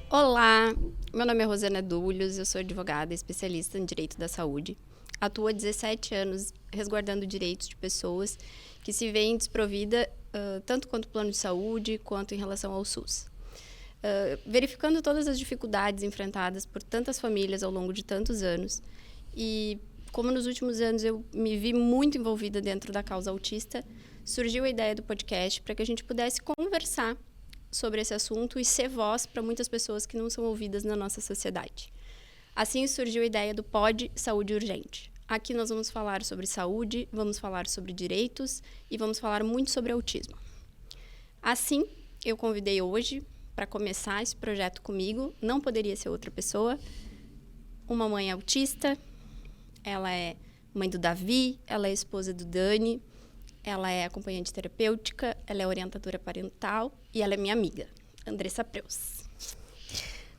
Olá, meu nome é Rosana Dúlios, eu sou advogada especialista em direito da saúde. Atuo há 17 anos resguardando direitos de pessoas que se veem desprovidas tanto quanto plano de saúde, quanto em relação ao SUS. Verificando todas as dificuldades enfrentadas por tantas famílias ao longo de tantos anos e como nos últimos anos eu me vi muito envolvida dentro da causa autista, surgiu a ideia do podcast para que a gente pudesse conversar sobre esse assunto e ser voz para muitas pessoas que não são ouvidas na nossa sociedade. Assim surgiu a ideia do Pod Saúde Urgente. Aqui nós vamos falar sobre saúde, vamos falar sobre direitos e vamos falar muito sobre autismo. Assim, eu convidei hoje para começar esse projeto comigo, não poderia ser outra pessoa, uma mãe autista, ela é mãe do Davi, ela é esposa do Dani, ela é acompanhante terapêutica, ela é orientadora parental e ela é minha amiga, Andressa Preus.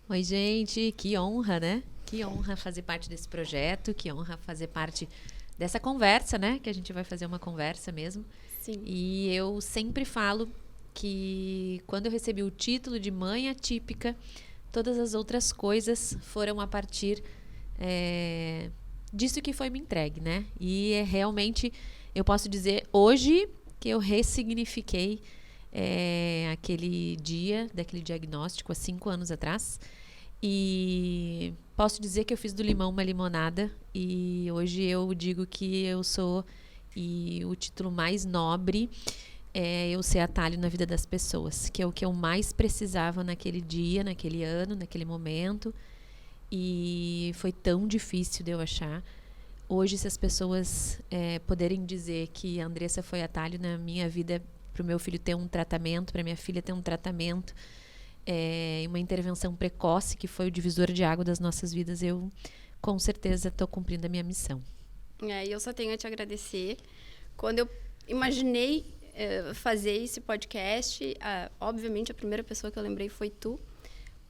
Oi, gente, que honra, né? Que honra fazer parte desse projeto, que honra fazer parte dessa conversa, né? Que a gente vai fazer uma conversa mesmo. Sim. E eu sempre falo que quando eu recebi o título de mãe atípica, todas as outras coisas foram a partir disso que foi me entregue, né? E realmente, eu posso dizer hoje que eu ressignifiquei aquele dia, daquele diagnóstico, há 5 anos atrás. E posso dizer que eu fiz do limão uma limonada. E hoje eu digo que eu sou, e o título mais nobre é eu ser atalho na vida das pessoas, que é o que eu mais precisava naquele dia, naquele ano, naquele momento. E foi tão difícil de eu achar. Hoje, se as pessoas poderem dizer que a Andressa foi atalho na minha vida, para o meu filho ter um tratamento, para minha filha ter um tratamento, uma intervenção precoce, que foi o divisor de água das nossas vidas, eu com certeza estou cumprindo a minha missão. Eu só tenho a te agradecer. Quando eu imaginei fazer esse podcast, obviamente a primeira pessoa que eu lembrei foi tu,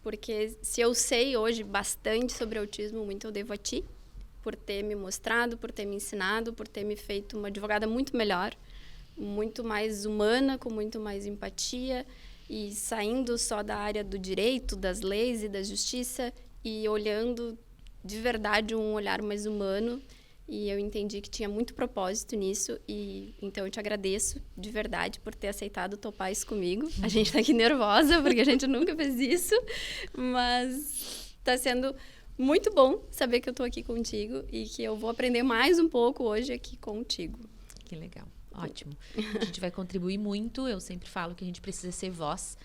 porque se eu sei hoje bastante sobre autismo, muito eu devo a ti, por ter me mostrado, por ter me ensinado, por ter me feito uma advogada muito melhor, muito mais humana, com muito mais empatia e saindo só da área do direito, das leis e da justiça e olhando de verdade um olhar mais humano. E eu entendi que tinha muito propósito nisso e então eu te agradeço de verdade por ter aceitado topar isso comigo. A gente tá aqui nervosa porque a gente nunca fez isso, mas tá sendo muito bom saber que eu tô aqui contigo e que eu vou aprender mais um pouco hoje aqui contigo. Que legal, ótimo. A gente vai contribuir muito, eu sempre falo que a gente precisa ser voz,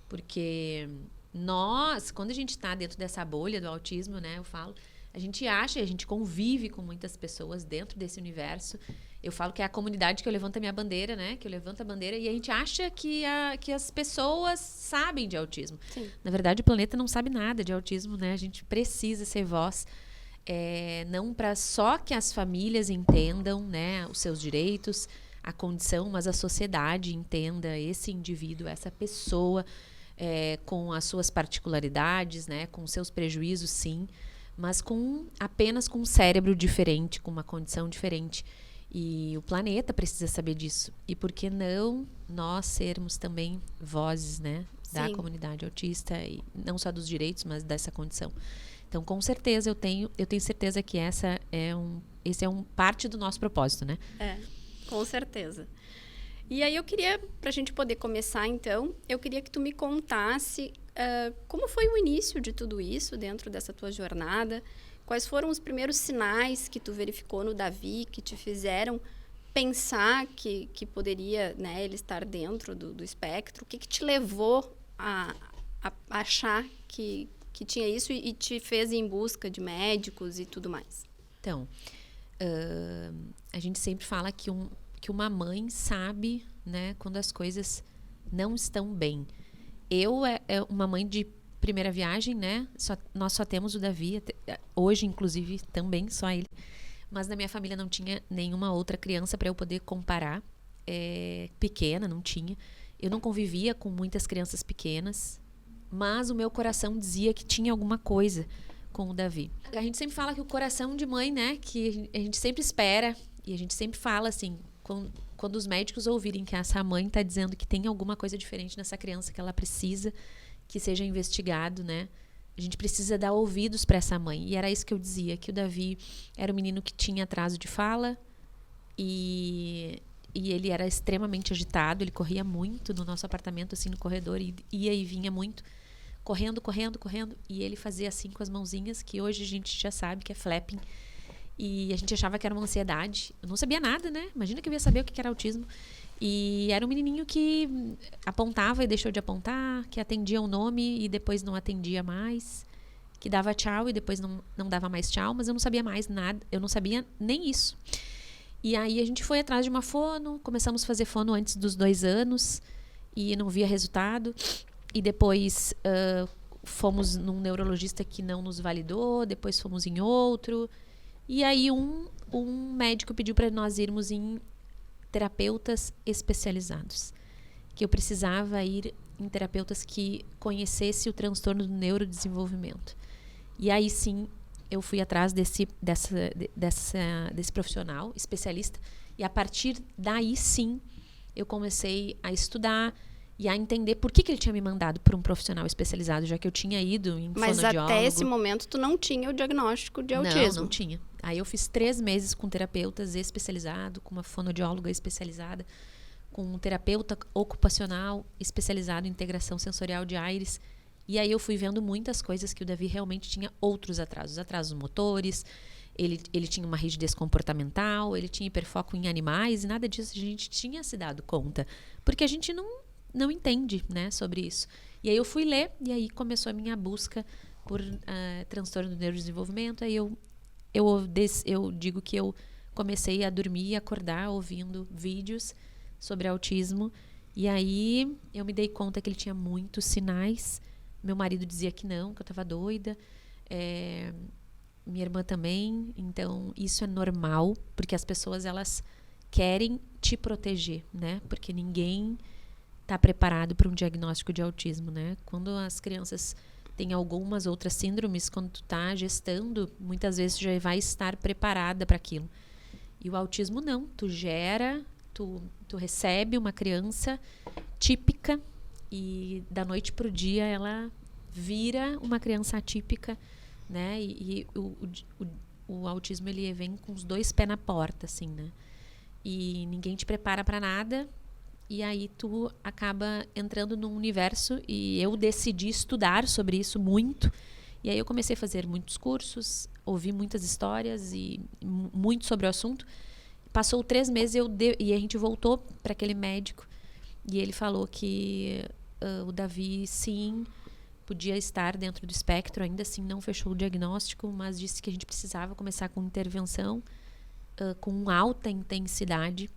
porque nós, quando a gente tá dentro dessa bolha do autismo, né, eu falo, a gente acha, a gente convive com muitas pessoas dentro desse universo. Eu falo que é a comunidade que eu levanto a minha bandeira, né? Que eu levanto a bandeira e a gente acha que as pessoas sabem de autismo. Sim. Na verdade, o planeta não sabe nada de autismo, né? A gente precisa ser voz, não para só que as famílias entendam, né, os seus direitos, a condição, mas a sociedade entenda esse indivíduo, essa pessoa, com as suas particularidades, né? Com os seus prejuízos, sim, mas apenas com um cérebro diferente, com uma condição diferente. E o planeta precisa saber disso. E por que não nós sermos também vozes, né, da comunidade autista, e não só dos direitos, mas dessa condição. Então, com certeza, eu tenho certeza que esse é um parte do nosso propósito, né? Com certeza. E aí eu queria, para a gente poder começar então, eu queria que tu me contasse como foi o início de tudo isso dentro dessa tua jornada, quais foram os primeiros sinais que tu verificou no Davi que te fizeram pensar que poderia, né, ele estar dentro do espectro, o que te levou a achar que tinha isso e te fez ir em busca de médicos e tudo mais? Então, a gente sempre fala que uma mãe sabe, né, quando as coisas não estão bem. Eu é uma mãe de primeira viagem, né? Nós só temos o Davi, hoje inclusive também só ele. Mas na minha família não tinha nenhuma outra criança para eu poder comparar. Pequena, não tinha. Eu não convivia com muitas crianças pequenas, mas o meu coração dizia que tinha alguma coisa com o Davi. A gente sempre fala que o coração de mãe, né, que a gente sempre espera, e a gente sempre fala assim, quando os médicos ouvirem que essa mãe está dizendo que tem alguma coisa diferente nessa criança, que ela precisa que seja investigado, né, a gente precisa dar ouvidos para essa mãe. E era isso que eu dizia, que o Davi era um menino que tinha atraso de fala e ele era extremamente agitado, ele corria muito no nosso apartamento, assim, no corredor, e ia e vinha muito, correndo, e ele fazia assim com as mãozinhas, que hoje a gente já sabe que é flapping, e a gente achava que era uma ansiedade. Eu não sabia nada, né? Imagina que eu ia saber o que era autismo. E era um menininho que apontava e deixou de apontar, que atendia o nome e depois não atendia mais, que dava tchau e depois não dava mais tchau, mas eu não sabia mais nada, eu não sabia nem isso. E aí a gente foi atrás de uma fono, começamos a fazer fono antes dos 2 anos e não via resultado. E depois fomos num neurologista que não nos validou, depois fomos em outro. E aí um médico pediu para nós irmos em terapeutas especializados, que eu precisava ir em terapeutas que conhecesse o transtorno do neurodesenvolvimento. E aí sim eu fui atrás desse profissional especialista, e a partir daí sim eu comecei a estudar e a entender por que ele tinha me mandado para um profissional especializado, já que eu tinha ido em fonoaudiólogo. Mas até esse momento tu não tinha o diagnóstico de autismo? Não tinha. Aí eu fiz 3 meses com terapeutas especializados, com uma fonoaudióloga especializada, com um terapeuta ocupacional especializado em integração sensorial de Aires. E aí eu fui vendo muitas coisas que o Davi realmente tinha outros atrasos motores, ele tinha uma rigidez comportamental, ele tinha hiperfoco em animais, e nada disso a gente tinha se dado conta, porque a gente não entende, né, sobre isso. E aí eu fui ler, e aí começou a minha busca por transtorno do neurodesenvolvimento. Aí eu digo que eu comecei a dormir e acordar ouvindo vídeos sobre autismo, e aí eu me dei conta que ele tinha muitos sinais. Meu marido dizia que não, que eu estava doida, minha irmã também. Então isso é normal, porque as pessoas, elas querem te proteger, né, porque ninguém está preparado para um diagnóstico de autismo, né? Quando as crianças têm algumas outras síndromes, quando tu está gestando, muitas vezes tu já vai estar preparada para aquilo. E o autismo não, tu recebe uma criança típica e da noite pro dia ela vira uma criança atípica, né? E o autismo, ele vem com os 2 pés na porta, assim, né? E ninguém te prepara para nada. E aí tu acaba entrando num universo, e eu decidi estudar sobre isso muito. E aí eu comecei a fazer muitos cursos, ouvi muitas histórias e muito sobre o assunto. Passou 3 meses e a gente voltou para aquele médico, e ele falou que o Davi, sim, podia estar dentro do espectro, ainda assim não fechou o diagnóstico, mas disse que a gente precisava começar com intervenção com alta intensidade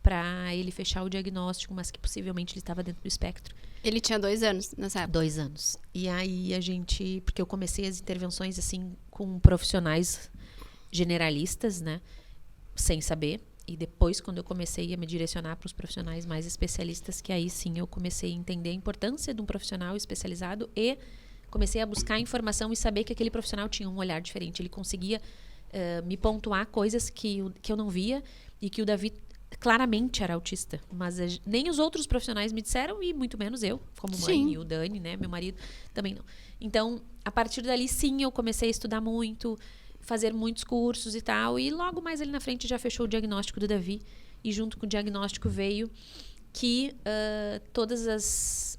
para ele fechar o diagnóstico, mas que possivelmente ele estava dentro do espectro. Ele tinha 2 anos nessa época? 2 anos. E aí porque eu comecei as intervenções assim com profissionais generalistas, né, sem saber. E depois, quando eu comecei a me direcionar para os profissionais mais especialistas, que aí sim eu comecei a entender a importância de um profissional especializado, e comecei a buscar informação e saber que aquele profissional tinha um olhar diferente. Ele conseguia me pontuar coisas que eu não via, e que o Davi claramente era autista, mas nem os outros profissionais me disseram, e muito menos eu, como mãe. Sim. E o Dani, né, meu marido, também não. Então, a partir dali, sim, eu comecei a estudar muito, fazer muitos cursos e tal, e logo mais ali na frente já fechou o diagnóstico do Davi, e junto com o diagnóstico veio que todas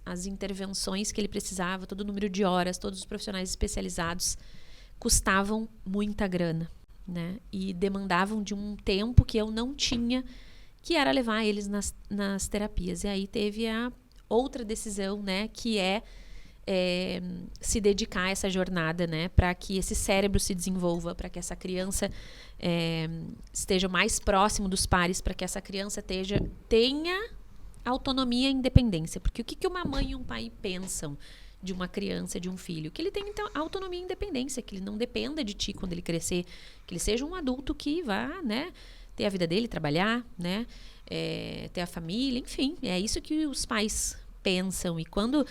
as intervenções que ele precisava, todo o número de horas, todos os profissionais especializados custavam muita grana, né, e demandavam de um tempo que eu não tinha, que era levar eles nas terapias. E aí teve a outra decisão, né, que é se dedicar a essa jornada, né, para que esse cérebro se desenvolva, para que essa criança esteja mais próximo dos pares, para que essa criança tenha autonomia e independência. Porque o que uma mãe e um pai pensam de uma criança, de um filho? Que ele tenha então, autonomia e independência, que ele não dependa de ti quando ele crescer, que ele seja um adulto que vá, né, ter a vida dele, trabalhar, né, ter a família, enfim, é isso que os pais pensam. E quando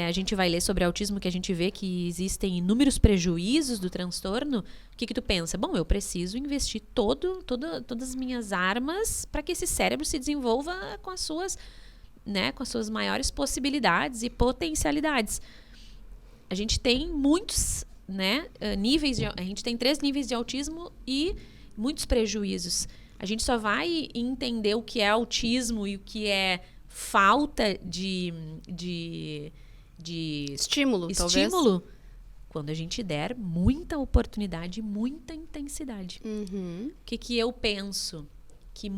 a gente vai ler sobre autismo, que a gente vê que existem inúmeros prejuízos do transtorno, o que tu pensa? Bom, eu preciso investir todas as minhas armas para que esse cérebro se desenvolva com as suas, né, com as suas maiores possibilidades e potencialidades. A gente tem muitos, né, a gente tem 3 níveis de autismo e muitos prejuízos. A gente só vai entender o que é autismo e o que é falta de estímulo, talvez. Quando a gente der muita oportunidade, muita intensidade. Uhum. O que eu penso? Que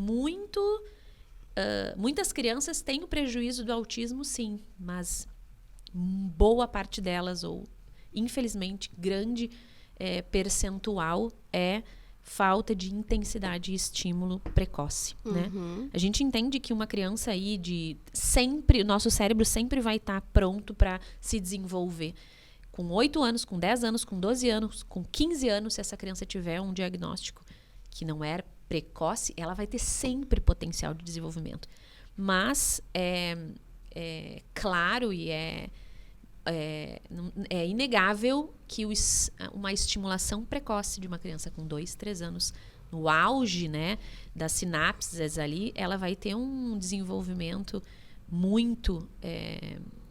muitas crianças têm o prejuízo do autismo, sim, mas boa parte delas, ou infelizmente grande percentual, é falta de intensidade e estímulo precoce, né? A gente entende que uma criança aí o nosso cérebro sempre vai estar pronto para se desenvolver. Com 8 anos, com 10 anos, com 12 anos, com 15 anos, se essa criança tiver um diagnóstico que não é precoce, ela vai ter sempre potencial de desenvolvimento. Mas é claro e é inegável que uma estimulação precoce de uma criança com 2, 3 anos, no auge, né, das sinapses ali, ela vai ter um desenvolvimento muito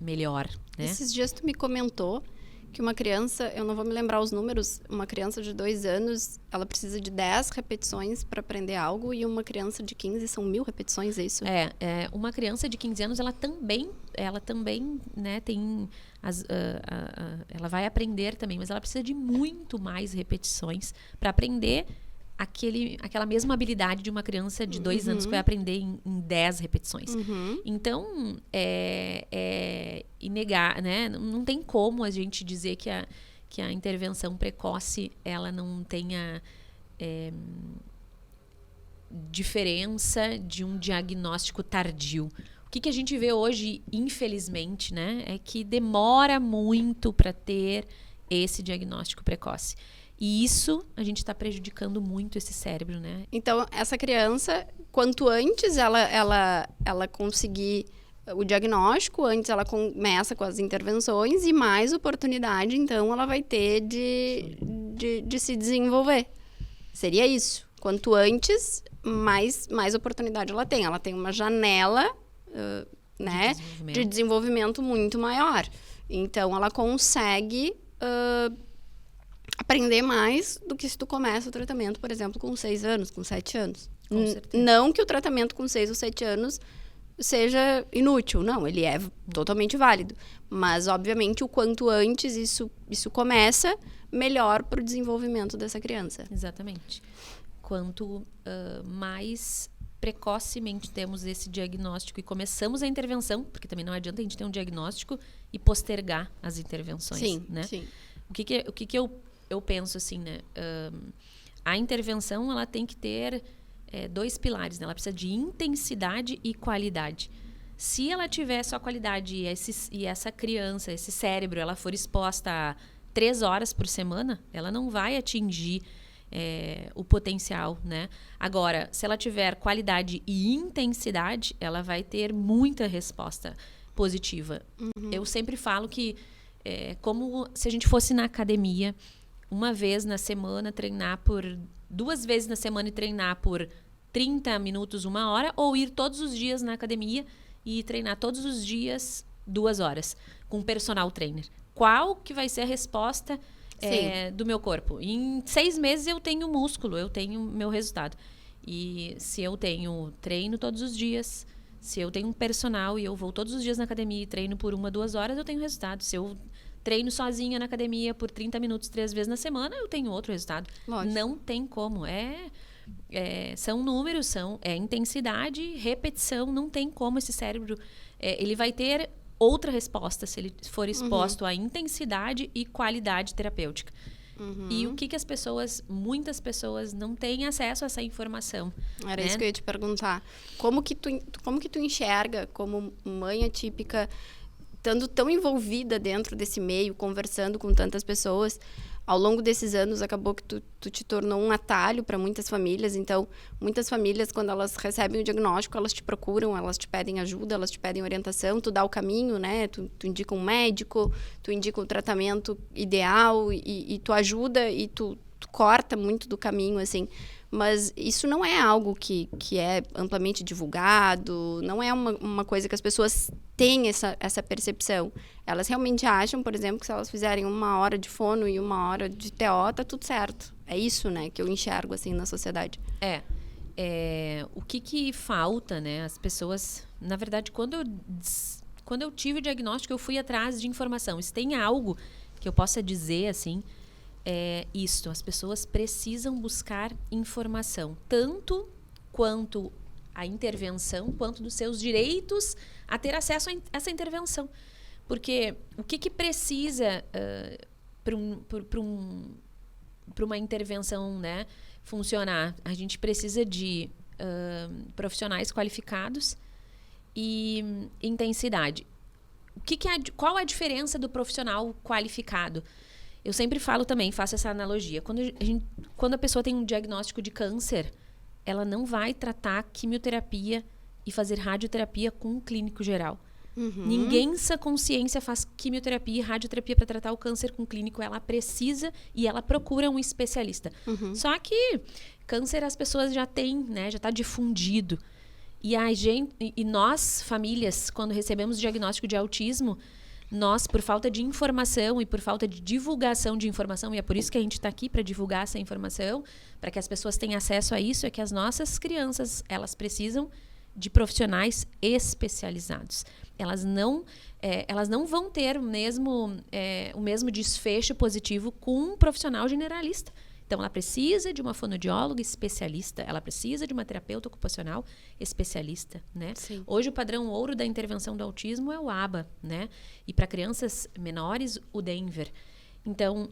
melhor, né? Esses dias tu me comentou que uma criança, eu não vou me lembrar os números, uma criança de 2 anos, ela precisa de 10 repetições para aprender algo, e uma criança de 15 são 1000 repetições, é isso? Uma criança de 15 anos, ela também, né, tem ela vai aprender também, mas ela precisa de muito mais repetições para aprender aquela mesma habilidade de uma criança de 2 anos que vai aprender em 10 repetições. Então, inegável, né? Não tem como a gente dizer que a intervenção precoce ela não tenha diferença de um diagnóstico tardio. O que a gente vê hoje, infelizmente, né, é que demora muito para ter esse diagnóstico precoce. E isso, a gente está prejudicando muito esse cérebro, né? Então, essa criança, quanto antes ela conseguir o diagnóstico, antes ela começa com as intervenções, e mais oportunidade, então, ela vai ter de se desenvolver. Seria isso. Quanto antes, mais oportunidade ela tem. Ela tem uma janela, né, de desenvolvimento muito maior. Então, ela consegue aprender mais do que se tu começa o tratamento, por exemplo, com 6 anos, com 7 anos. Com certeza. Não que o tratamento com 6 ou 7 anos seja inútil, não, ele é totalmente válido. Mas, obviamente, o quanto antes isso começa, melhor para o desenvolvimento dessa criança. Exatamente. Quanto mais precocemente temos esse diagnóstico e começamos a intervenção, porque também não adianta a gente ter um diagnóstico e postergar as intervenções, sim, né? Sim. O que eu penso assim, né? A intervenção ela tem que ter 2 pilares, né? Ela precisa de intensidade e qualidade. Se ela tiver só qualidade e essa criança, esse cérebro, ela for exposta a 3 horas por semana, ela não vai atingir o potencial, né? Agora, se ela tiver qualidade e intensidade, ela vai ter muita resposta positiva. Eu sempre falo que como se a gente fosse na academia, uma vez na semana treinar por 2 vezes na semana e treinar por 30 minutos, 1 hora, ou ir todos os dias na academia e treinar todos os dias 2 horas com um personal trainer. Qual que vai ser a resposta do meu corpo? Em 6 meses eu tenho músculo, eu tenho meu resultado. E se eu tenho treino todos os dias, se eu tenho um personal e eu vou todos os dias na academia e treino por 1, 2 horas, eu tenho resultado. Se eu treino sozinha na academia por 30 minutos, 3 vezes na semana, eu tenho outro resultado. Lógico. Não tem como. São números, intensidade, repetição, não tem como esse cérebro... ele vai ter outra resposta se ele for exposto à intensidade e qualidade terapêutica. E o que muitas pessoas não têm acesso a essa informação. Era né? isso que eu ia te perguntar. Como que tu enxerga, como mãe atípica, estando tão envolvida dentro desse meio, conversando com tantas pessoas, ao longo desses anos, acabou que tu te tornou um atalho para muitas famílias. Então, muitas famílias, quando elas recebem o diagnóstico, elas te procuram, elas te pedem ajuda, elas te pedem orientação, tu dá o caminho, né? Tu indica um médico, tu indica o tratamento ideal e tu ajuda e tu corta muito do caminho, assim. Mas isso não é algo que é amplamente divulgado, não é uma coisa que as pessoas têm essa percepção. Elas realmente acham, por exemplo, que se elas fizerem 1 hora de fono e 1 hora de TO, tá tudo certo. É isso, né, que eu enxergo, assim, na sociedade. O que falta, né, as pessoas... Na verdade, quando eu tive o diagnóstico, eu fui atrás de informação. Se tem algo que eu possa dizer, assim... isto, as pessoas precisam buscar informação, tanto quanto a intervenção, quanto dos seus direitos a ter acesso a essa intervenção. Porque o que precisa para uma intervenção, né, funcionar? A gente precisa de profissionais qualificados e intensidade. Qual a diferença do profissional qualificado? Eu sempre falo também, faço essa analogia. Quando a pessoa tem um diagnóstico de câncer, ela não vai tratar quimioterapia e fazer radioterapia com um clínico geral. Ninguém, sem consciência, faz quimioterapia e radioterapia para tratar o câncer com um clínico. Ela precisa e ela procura um especialista. Só que câncer as pessoas já têm, né? Já está difundido. E nós, famílias, quando recebemos diagnóstico de autismo, nós, por falta de informação e por falta de divulgação de informação, e é por isso que a gente está aqui, para divulgar essa informação, para que as pessoas tenham acesso a isso, é que as nossas crianças, elas precisam de profissionais especializados. Elas não vão ter o mesmo desfecho positivo com um profissional generalista. Então, ela precisa de uma fonoaudióloga especialista, ela precisa de uma terapeuta ocupacional especialista, né? Sim. Hoje, o padrão ouro da intervenção do autismo é o ABA, né? E para crianças menores, o Denver. Então,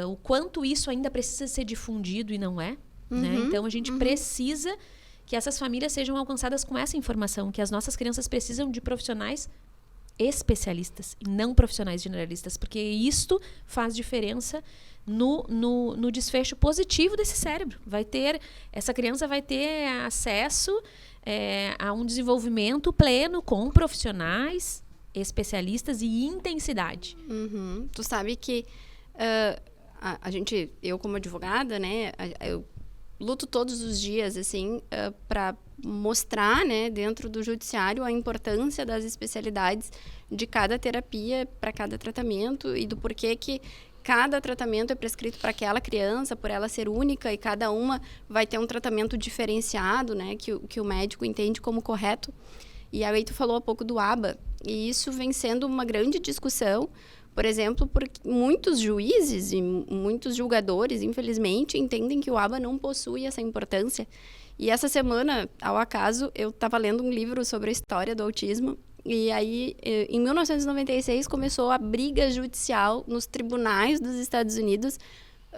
o quanto isso ainda precisa ser difundido e não é, né? Então, a gente precisa que essas famílias sejam alcançadas com essa informação, que as nossas crianças precisam de profissionais especialistas e não profissionais generalistas, porque isto faz diferença no desfecho positivo desse cérebro. Essa criança vai ter acesso a um desenvolvimento pleno com profissionais, especialistas e intensidade. Tu sabe que eu como advogada, né, eu luto todos os dias, assim, para mostrar, né, dentro do judiciário a importância das especialidades de cada terapia para cada tratamento e do porquê que cada tratamento é prescrito para aquela criança, por ela ser única, e cada uma vai ter um tratamento diferenciado, né, que o médico entende como correto. E aí tu falou há pouco do ABA, e isso vem sendo uma grande discussão, por exemplo, porque muitos juízes e muitos julgadores, infelizmente, entendem que o ABA não possui essa importância. E essa semana, ao acaso, eu estava lendo um livro sobre a história do autismo. E aí, em 1996, começou a briga judicial nos tribunais dos Estados Unidos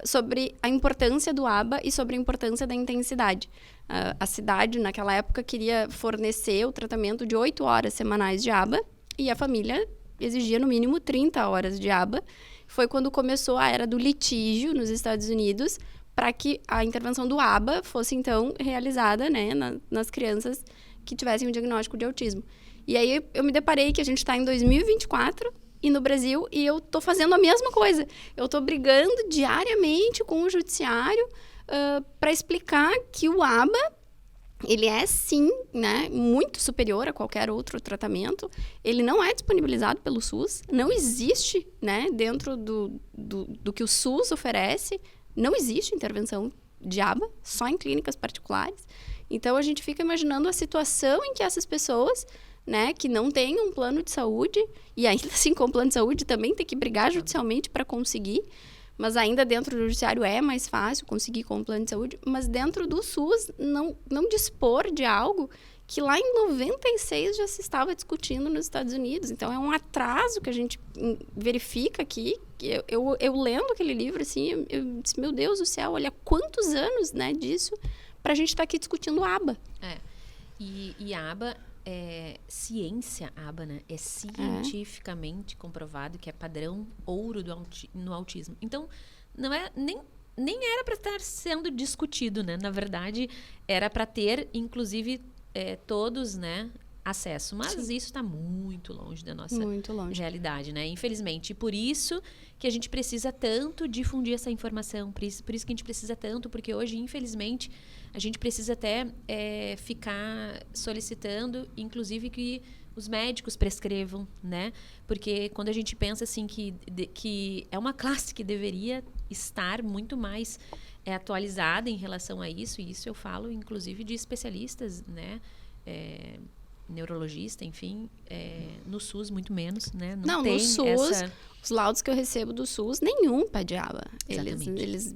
sobre a importância do ABA e sobre a importância da intensidade. A cidade, naquela época, queria fornecer o tratamento de 8 horas semanais de ABA e a família exigia, no mínimo, 30 horas de ABA. Foi quando começou a era do litígio nos Estados Unidos para que a intervenção do ABA fosse, então, realizada, né, nas crianças que tivessem um diagnóstico de autismo. E aí eu me deparei que a gente está em 2024 e no Brasil, e eu estou fazendo a mesma coisa. Eu estou brigando diariamente com o judiciário para explicar que o ABA, ele é, sim, né, muito superior a qualquer outro tratamento. Ele não é disponibilizado pelo SUS, não existe, né, dentro do que o SUS oferece, não existe intervenção de ABA, só em clínicas particulares. Então, a gente fica imaginando a situação em que essas pessoas, né, que não têm um plano de saúde, e ainda assim com o plano de saúde também tem que brigar judicialmente para conseguir, mas ainda dentro do judiciário é mais fácil conseguir com o plano de saúde, mas dentro do SUS não dispor de algo que lá em 96 já se estava discutindo nos Estados Unidos. Então, é um atraso que a gente verifica aqui. Eu lendo aquele livro, assim, eu disse, meu Deus do céu, olha quantos anos, né, disso para a gente estar aqui discutindo ABA. E ABA é ciência, ABA, né? É cientificamente comprovado que é padrão ouro no autismo. Então, não é nem era para estar sendo discutido, né? Na verdade, era para ter, inclusive, todos, né, acesso. Mas Sim. isso está muito longe da nossa realidade, né? Infelizmente. E por isso que a gente precisa tanto difundir essa informação. Por isso que a gente precisa tanto, porque hoje, infelizmente, a gente precisa até ficar solicitando, inclusive, que os médicos prescrevam, né? Porque quando a gente pensa assim que é uma classe que deveria estar muito mais atualizada em relação a isso, e isso eu falo, inclusive, de especialistas, né? Neurologista, enfim, no SUS muito menos, né? Não tem no SUS, os laudos que eu recebo do SUS, nenhum pede aba.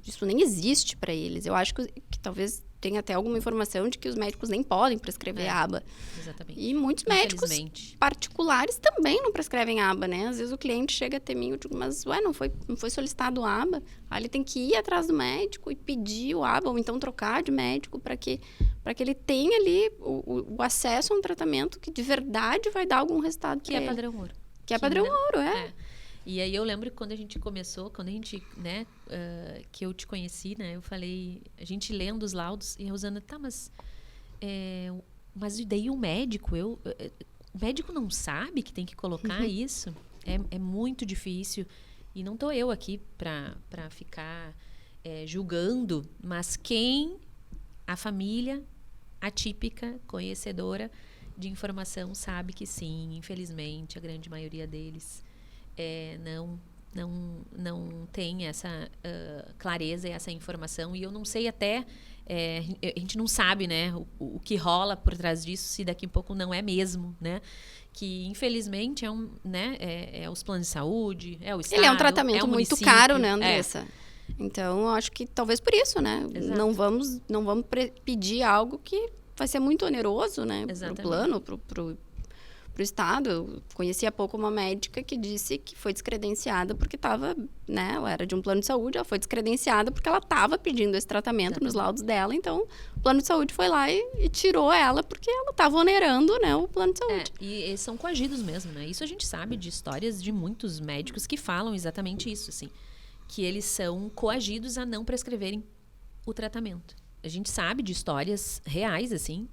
Isso nem existe para eles. Eu acho que talvez tenha até alguma informação de que os médicos nem podem prescrever aba. Exatamente. E muitos médicos particulares também não prescrevem aba, né? Às vezes o cliente chega até mim e eu digo, mas não foi solicitado aba. Aí ele tem que ir atrás do médico e pedir o aba, ou então trocar de médico para que ele tenha ali o acesso a um tratamento que de verdade vai dar algum resultado para ele. Que é padrão ouro. Que é padrão ouro, E aí eu lembro que quando a gente começou, né, que eu te conheci, né, eu falei, a gente lendo os laudos, e a Rosana, mas e daí o médico, o médico não sabe que tem que colocar isso? É muito difícil. E não estou eu aqui para ficar julgando, mas a família atípica, conhecedora de informação, sabe que sim, infelizmente, a grande maioria deles não tem essa clareza e essa informação. E eu não sei até... a gente não sabe, né, o que rola por trás disso, se daqui a pouco não é mesmo, né? Que, infelizmente, os planos de saúde, o Estado, ele é um tratamento muito caro, né, Andressa? Então, eu acho que talvez por isso, né? Exato. Não vamos pedir algo que vai ser muito oneroso, né? Para o plano, para o Estado. Eu conheci há pouco uma médica que disse que foi descredenciada porque estava, né? Ela era de um plano de saúde, ela foi descredenciada porque ela estava pedindo esse tratamento nos laudos dela. Então, o plano de saúde foi lá e tirou ela porque ela estava onerando, né, o plano de saúde. E eles são coagidos mesmo, né? Isso a gente sabe de histórias de muitos médicos que falam exatamente isso, assim. Que eles são coagidos a não prescreverem o tratamento. A gente sabe de histórias reais, assim,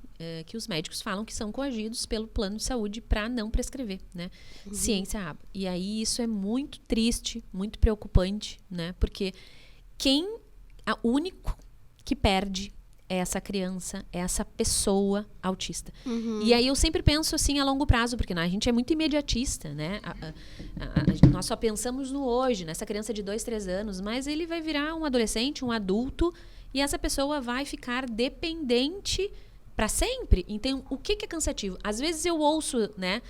que os médicos falam que são coagidos pelo plano de saúde para não prescrever, né? Ciência aba. E aí isso é muito triste, muito preocupante, né? Porque o único que perde é essa criança, é essa pessoa autista. E aí eu sempre penso assim a longo prazo, porque a gente é muito imediatista, né? Nós só pensamos no hoje, nessa criança de 2, 3 anos, mas ele vai virar um adolescente, um adulto, e essa pessoa vai ficar dependente para sempre. Então, o que é cansativo? Às vezes eu ouço, né,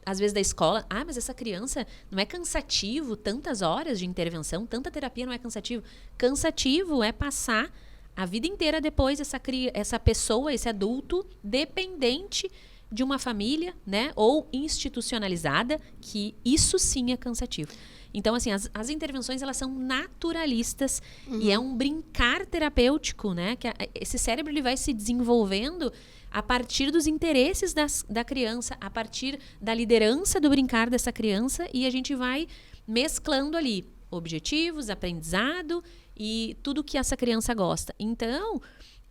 às vezes da escola, mas essa criança não é cansativo, tantas horas de intervenção, tanta terapia não é cansativo. Cansativo é passar a vida inteira depois essa pessoa, esse adulto, dependente de uma família, né, ou institucionalizada, que isso sim é cansativo. Então, assim, as intervenções, elas são naturalistas e é um brincar terapêutico, né? Que esse cérebro ele vai se desenvolvendo a partir dos interesses da criança, a partir da liderança do brincar dessa criança, e a gente vai mesclando ali objetivos, aprendizado e tudo que essa criança gosta. Então,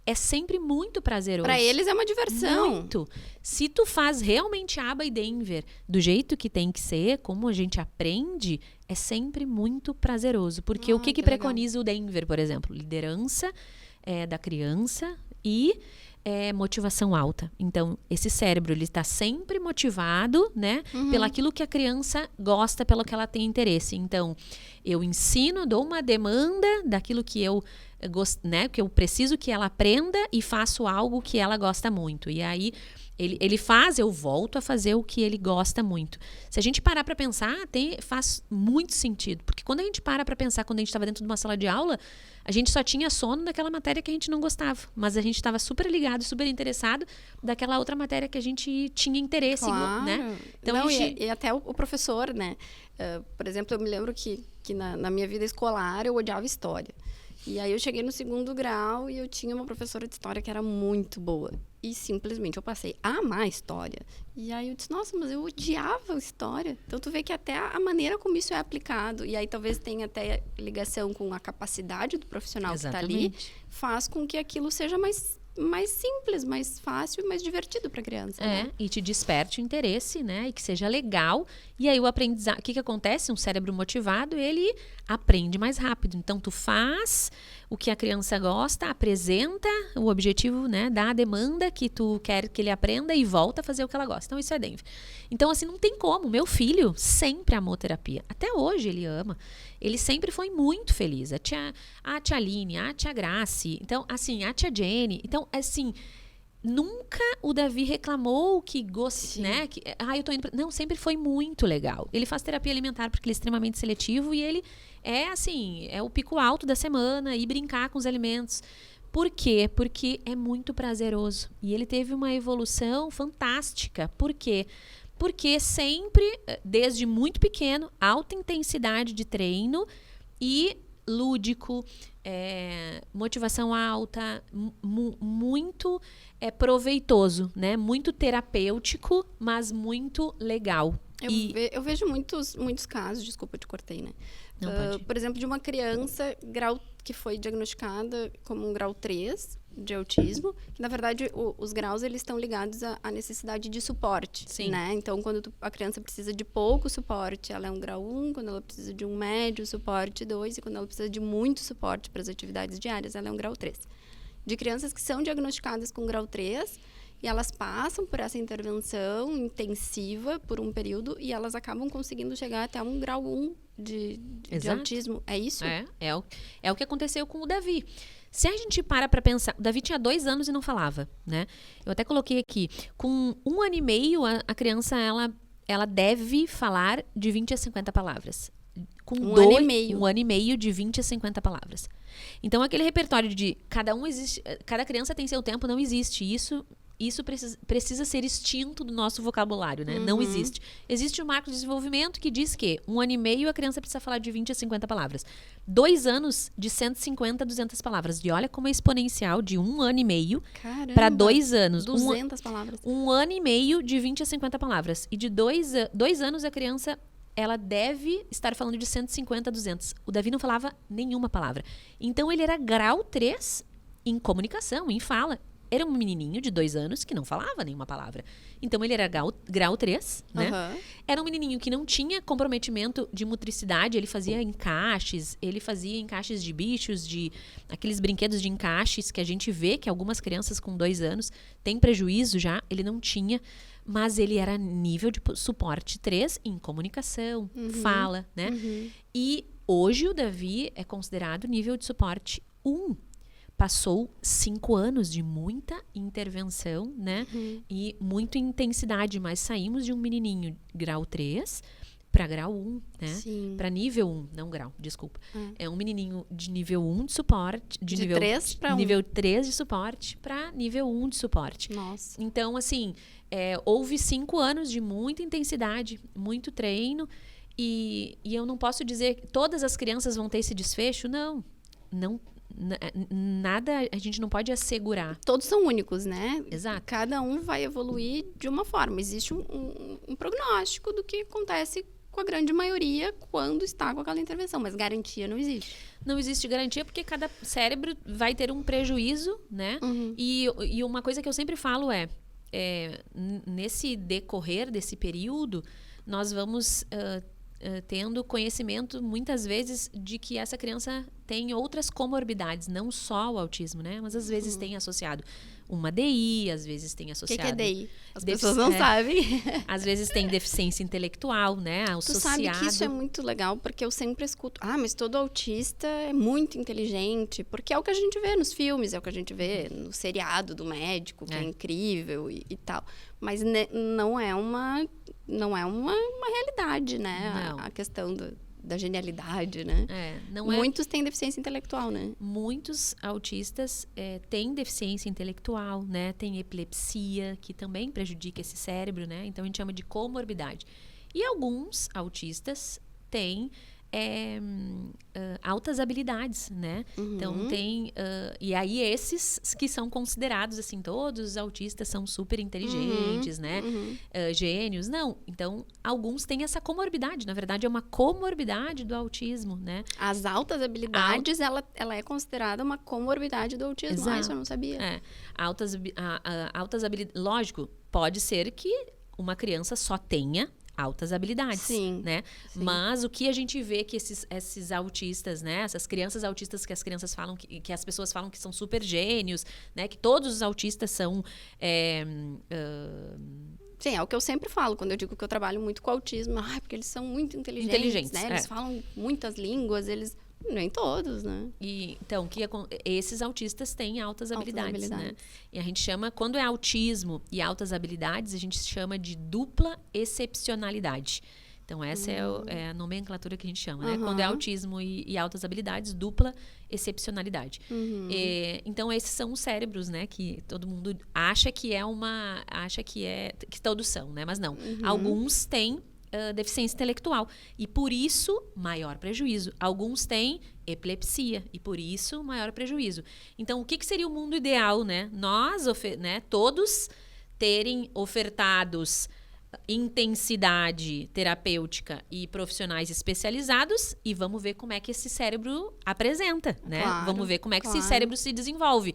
é sempre muito prazeroso. Para eles é uma diversão. Muito. Se tu faz realmente aba e Denver do jeito que tem que ser, como a gente aprende, é sempre muito prazeroso. Porque o que preconiza o Denver, por exemplo? Liderança da criança e motivação alta. Então, esse cérebro, ele está sempre motivado, né? Pelaquilo que a criança gosta, pelo que ela tem interesse. Então, eu ensino, dou uma demanda daquilo que eu né, que eu preciso que ela aprenda e faço algo que ela gosta muito. E aí, ele faz, eu volto a fazer o que ele gosta muito. Se a gente parar para pensar, faz muito sentido. Porque quando a gente para pensar, quando a gente estava dentro de uma sala de aula, a gente só tinha sono daquela matéria que a gente não gostava. Mas a gente estava super ligado, super interessado daquela outra matéria que a gente tinha interesse, claro. Né? Então, não, e até o professor, né? Por exemplo, eu me lembro que na minha vida escolar eu odiava história. E aí eu cheguei no 2º grau e eu tinha uma professora de história que era muito boa. E simplesmente eu passei a amar a história. E aí eu disse, nossa, mas eu odiava a história. Então tu vê que até a maneira como isso é aplicado, e aí talvez tenha até ligação com a capacidade do profissional que está ali, faz com que aquilo seja mais simples, mais fácil e mais divertido para a criança. Né? E te desperte o interesse, né? E que seja legal. E aí o aprendizado, o que acontece? Um cérebro motivado, ele aprende mais rápido. Então tu faz o que a criança gosta, apresenta o objetivo, né? Dá a demanda que tu quer que ele aprenda e volta a fazer o que ela gosta. Então isso é Denver. Então assim, não tem como. Meu filho sempre amou terapia. Até hoje ele ama. Ele sempre foi muito feliz. A tia Aline, a tia Grace, então, assim, a tia Jenny. Então, assim, nunca o Davi reclamou que gosta, né? Que, eu tô indo pra... Não, sempre foi muito legal. Ele faz terapia alimentar porque ele é extremamente seletivo e ele é, assim, é o pico alto da semana e brincar com os alimentos. Por quê? Porque é muito prazeroso. E ele teve uma evolução fantástica. Por quê? Porque sempre, desde muito pequeno, alta intensidade de treino e lúdico, motivação alta, muito proveitoso, né? Muito terapêutico, mas muito legal. Eu vejo muitos casos, desculpa, eu te cortei, né? Não, pode. Por exemplo, de uma criança que foi diagnosticada como um grau 3 de autismo, que na verdade os graus eles estão ligados à necessidade de suporte, Sim. Né? Então, quando a criança precisa de pouco suporte, ela é um grau 1, quando ela precisa de um médio suporte 2 e quando ela precisa de muito suporte para as atividades diárias, ela é um grau 3. De crianças que são diagnosticadas com grau 3 e elas passam por essa intervenção intensiva por um período e elas acabam conseguindo chegar até um grau 1 de autismo. É isso? É o que aconteceu com o Davi. Se a gente para pensar... O Davi tinha 2 anos e não falava, né? Eu até coloquei aqui. Com 1 ano e meio, a criança, ela deve falar de 20 a 50 palavras. Com 1 ano e meio. 1 ano e meio de 20 a 50 palavras. Então, aquele repertório de cada criança tem seu tempo, não existe. Isso precisa ser extinto do nosso vocabulário, né? Não existe. Existe o marco de desenvolvimento que diz que 1 ano e meio a criança precisa falar de 20 a 50 palavras. 2 anos de 150 a 200 palavras. E olha como é exponencial de 1 ano e meio para 2 anos. 200 palavras. 1 ano e meio de 20 a 50 palavras. E de 2 anos a criança... ela deve estar falando de 150 a 200. O Davi não falava nenhuma palavra. Então, ele era grau 3 em comunicação, em fala. Era um menininho de 2 anos que não falava nenhuma palavra. Então, ele era grau 3, né? Era um menininho que não tinha comprometimento de motricidade. Ele fazia encaixes de bichos, de aqueles brinquedos de encaixes que a gente vê que algumas crianças com 2 anos têm prejuízo já. Ele não tinha, mas ele era nível de suporte 3 em comunicação, fala, né? E hoje o Davi é considerado nível de suporte 1. Passou 5 anos de muita intervenção, né? E muita intensidade, mas saímos de um menininho grau 3 para grau 1, né? Para nível 1, não grau, desculpa. É um menininho de nível 1 de suporte, de nível 3 para 1. Nível 3 de suporte para nível 1 de suporte. Nossa. Então, assim, houve 5 anos de muita intensidade, muito treino, e eu não posso dizer que todas as crianças vão ter esse desfecho, não. Nada, a gente não pode assegurar. Todos são únicos, né? Exato. Cada um vai evoluir de uma forma. Existe um prognóstico do que acontece com a grande maioria quando está com aquela intervenção, mas garantia não existe. Não existe garantia porque cada cérebro vai ter um prejuízo, né? E uma coisa que eu sempre falo nesse decorrer desse período, nós vamos tendo conhecimento, muitas vezes, de que essa criança tem outras comorbidades, não só o autismo, né? Mas às vezes tem associado uma DI, às vezes tem associado... O que é DI? As pessoas não sabem. Às vezes tem deficiência intelectual, né? Tu sabe que isso é muito legal, porque eu sempre escuto, mas todo autista é muito inteligente, porque é o que a gente vê nos filmes, é o que a gente vê no seriado do médico, que é incrível e tal. Mas não é uma realidade, né? A questão da genialidade, né? Muitos têm deficiência intelectual, né? Muitos autistas têm deficiência intelectual, né? Tem epilepsia, que também prejudica esse cérebro, né? Então, a gente chama de comorbidade. E alguns autistas têm altas habilidades, né? Então tem... e aí esses que são considerados, assim, todos os autistas são super inteligentes, né? Gênios. Não. Então, alguns têm essa comorbidade. Na verdade, é uma comorbidade do autismo, né? As altas habilidades, ela é considerada uma comorbidade do autismo. Exato. Isso eu não sabia. Altas habilidades... Lógico, pode ser que uma criança só tenha altas habilidades, Sim, né? sim. Mas o que a gente vê que esses autistas, né? Essas crianças autistas que as crianças falam, que as pessoas falam que são super gênios, né? Que todos os autistas são... Sim, é o que eu sempre falo, quando eu digo que eu trabalho muito com autismo. Porque eles são muito inteligentes, né? Eles falam muitas línguas, eles... Nem todos, né? E, então, esses autistas têm altas habilidades, né? E a gente chama, quando é autismo e altas habilidades, a gente chama de dupla excepcionalidade. Então, essa é a nomenclatura que a gente chama, né? Quando é autismo e altas habilidades, dupla excepcionalidade. Então, esses são os cérebros, né? Que todo mundo acha que que todos são, né? Mas não. Alguns têm deficiência intelectual. E por isso, maior prejuízo. Alguns têm epilepsia. E por isso, maior prejuízo. Então, o que seria o mundo ideal, né? Nós, né, todos terem ofertados intensidade terapêutica e profissionais especializados e vamos ver como é que esse cérebro apresenta, né? Claro, vamos ver como é que esse cérebro se desenvolve.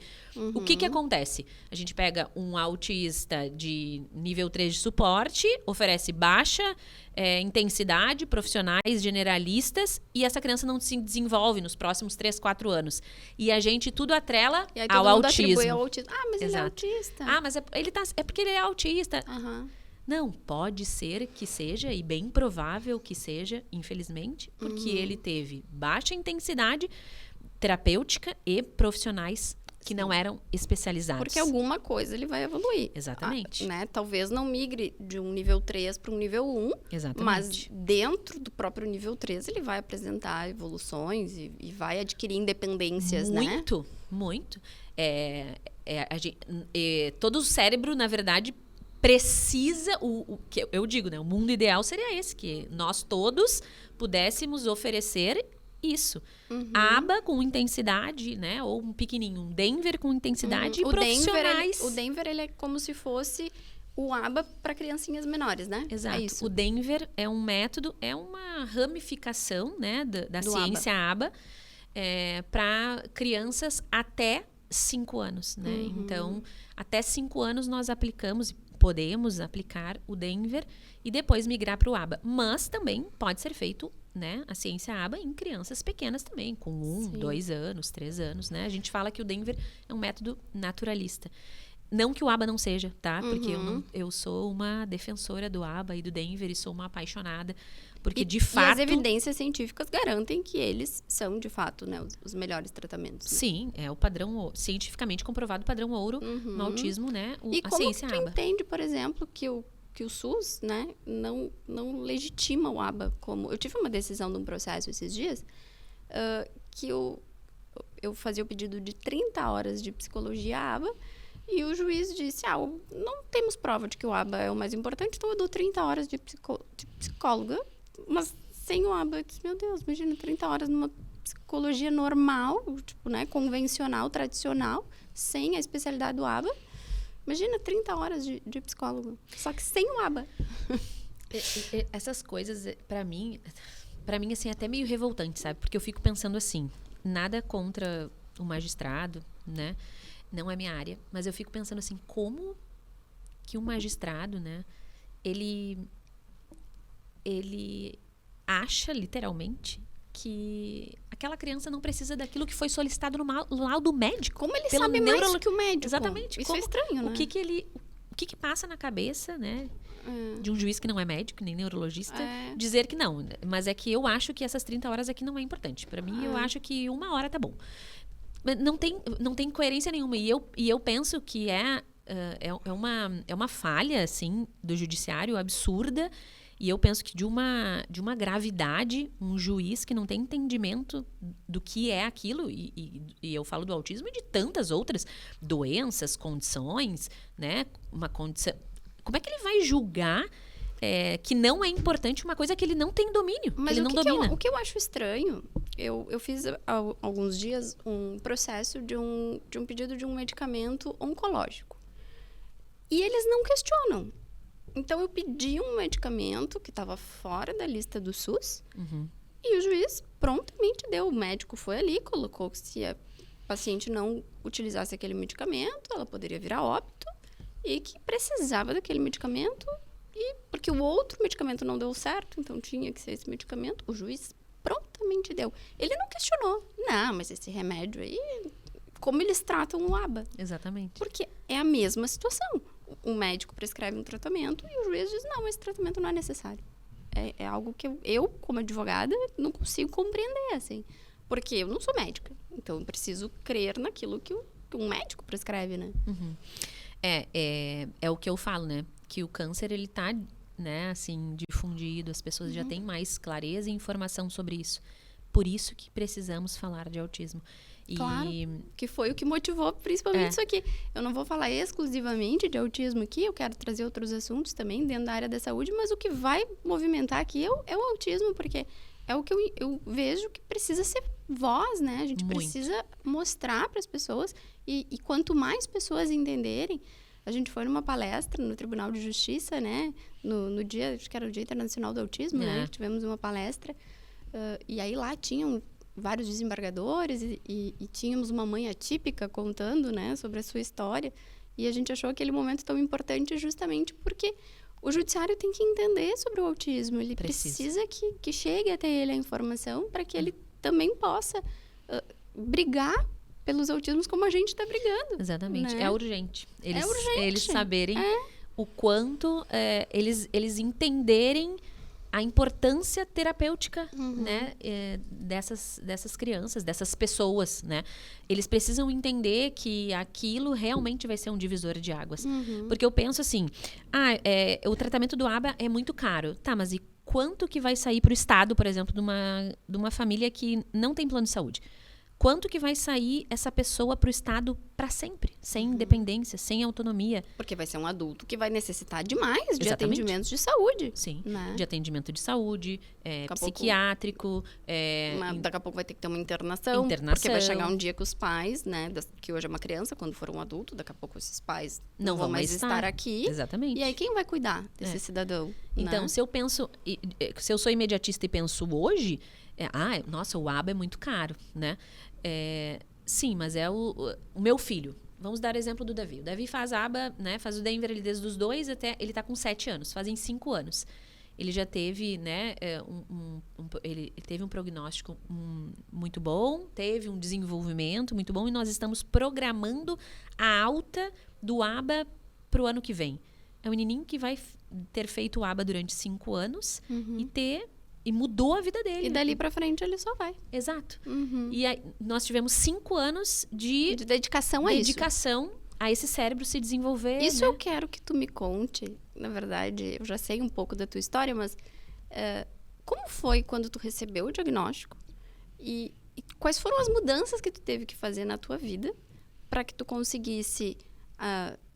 O que acontece? A gente pega um autista de nível 3 de suporte, oferece baixa intensidade, profissionais generalistas e essa criança não se desenvolve nos próximos 3, 4 anos. E a gente tudo atrela e aí ao autismo. Ao autismo. Mas Exato. ele é autista. Mas é porque ele é autista. Não, pode ser que seja, e bem provável que seja, infelizmente, porque ele teve baixa intensidade terapêutica e profissionais que não eram especializados. Porque alguma coisa ele vai evoluir. Exatamente. Né? Talvez não migre de um nível 3 para um nível 1. Exatamente. Mas dentro do próprio nível 3 ele vai apresentar evoluções e vai adquirir independências, muito, né? Muito. Todo o cérebro, na verdade, precisa, o que eu digo, né? O mundo ideal seria esse, que nós todos pudéssemos oferecer isso. Aba com intensidade, né? Ou um pequenininho, um Denver com intensidade e profissionais. O Denver, ele é como se fosse o aba para criancinhas menores, né? Exato. É isso. O Denver é um método, é uma ramificação, né, da ciência aba para crianças até 5 anos, né? Então, até 5 anos nós podemos aplicar o Denver e depois migrar para o ABA. Mas também pode ser feito, né, a ciência ABA em crianças pequenas também, com 1, 2 anos, 3 anos, né? A gente fala que o Denver é um método naturalista. Não que o ABA não seja, tá? Porque eu sou uma defensora do ABA e do Denver e sou uma apaixonada. Porque, de fato... E as evidências científicas garantem que eles são, de fato, né, os melhores tratamentos. Né? Sim, é o padrão, cientificamente comprovado padrão ouro no autismo, né? E a como ciência tu ABA. entende, por exemplo, que o SUS, né, não legitima o ABA como... Eu tive uma decisão de um processo esses dias que eu fazia o pedido de 30 horas de psicologia ABA e o juiz disse, não temos prova de que o ABA é o mais importante, então eu dou 30 horas de psicóloga, mas sem o ABA. Eu disse, meu Deus, imagina 30 horas numa psicologia normal, tipo, né, convencional, tradicional, sem a especialidade do ABA. Imagina 30 horas de psicólogo, só que sem o ABA. Essas coisas, pra mim, assim, é até meio revoltante, sabe? Porque eu fico pensando assim, nada contra o magistrado, né? Não é minha área, mas eu fico pensando assim, como que um magistrado, né, ele acha, literalmente, que aquela criança não precisa daquilo que foi solicitado no laudo médico. Como ele sabe mais que o médico? Exatamente. Isso é estranho, né? O que passa na cabeça, né, de um juiz que não é médico, nem neurologista, dizer que não. Mas é que eu acho que essas 30 horas aqui não é importante. Para mim, eu acho que 1 hora tá bom. Não tem coerência nenhuma. E eu penso que é uma falha, assim, do judiciário absurda. E eu penso que de uma gravidade, um juiz que não tem entendimento do que é aquilo, e eu falo do autismo e de tantas outras doenças, condições, né? Uma condição. Como é que ele vai julgar que não é importante uma coisa que ele não tem domínio, Mas que ele não domina. O que eu acho estranho, eu fiz há alguns dias um processo de um pedido de um medicamento oncológico. E eles não questionam. Então, eu pedi um medicamento que estava fora da lista do SUS e o juiz prontamente deu. O médico foi ali, colocou que se a paciente não utilizasse aquele medicamento, ela poderia vir a óbito e que precisava daquele medicamento. E porque o outro medicamento não deu certo, então tinha que ser esse medicamento. O juiz prontamente deu. Ele não questionou. Não, mas esse remédio aí, como eles tratam o ABA? Exatamente. Porque é a mesma situação. O médico prescreve um tratamento e o juiz diz, não, esse tratamento não é necessário. É algo que eu, como advogada, não consigo compreender, assim. Porque eu não sou médica. Então, eu preciso crer naquilo que um médico prescreve, né? É o que eu falo, né? Que o câncer, ele tá, né, assim, difundido. As pessoas já têm mais clareza e informação sobre isso. Por isso que precisamos falar de autismo. Claro, que foi o que motivou principalmente isso aqui. Eu não vou falar exclusivamente de autismo aqui, eu quero trazer outros assuntos também dentro da área da saúde, mas o que vai movimentar aqui é o autismo, porque é o que eu vejo que precisa ser voz, né? A gente precisa mostrar para as pessoas e quanto mais pessoas entenderem. A gente foi numa palestra no Tribunal de Justiça, né? No dia, acho que era o Dia Internacional do Autismo, né? Tivemos uma palestra e aí lá tinham vários desembargadores e tínhamos uma mãe atípica contando, né, sobre a sua história. E a gente achou aquele momento tão importante justamente porque o judiciário tem que entender sobre o autismo. Ele precisa que chegue até ele a informação para que ele também possa brigar pelos autismos como a gente está brigando. Exatamente. Né? É urgente. Eles saberem É. o quanto eles entenderem a importância terapêutica, né, dessas crianças, dessas pessoas, né? Eles precisam entender que aquilo realmente vai ser um divisor de águas. Porque eu penso assim, o tratamento do ABA é muito caro. Tá, mas e quanto que vai sair para o Estado, por exemplo, de uma família que não tem plano de saúde? Quanto que vai sair essa pessoa para o Estado para sempre, sem independência, sem autonomia? Porque vai ser um adulto que vai necessitar demais de Exatamente. atendimentos de saúde. Sim, né? de atendimento de saúde, psiquiátrico. Daqui a pouco vai ter que ter uma internação. Porque vai chegar um dia que os pais, né, que hoje é uma criança, quando for um adulto, daqui a pouco esses pais não vão mais estar aqui. Exatamente. E aí quem vai cuidar desse cidadão? Então, né? se eu sou imediatista e penso hoje, nossa, o ABA é muito caro, né? Sim, mas é o meu filho. Vamos dar exemplo do Davi. O Davi faz ABA, né? Faz o Denver ele desde os 2 até... Ele está com 7 anos. Fazem 5 anos. Ele já teve, né? Ele teve um prognóstico muito bom. Teve um desenvolvimento muito bom. E nós estamos programando a alta do ABA para o ano que vem. É um menininho que vai ter feito o ABA durante 5 anos e mudou a vida dele. E dali pra frente ele só vai. Exato. E aí, nós tivemos 5 anos de dedicação a esse cérebro se desenvolver. Isso né? eu quero que tu me conte. Na verdade, eu já sei um pouco da tua história, mas como foi quando tu recebeu o diagnóstico? E quais foram as mudanças que tu teve que fazer na tua vida para que tu conseguisse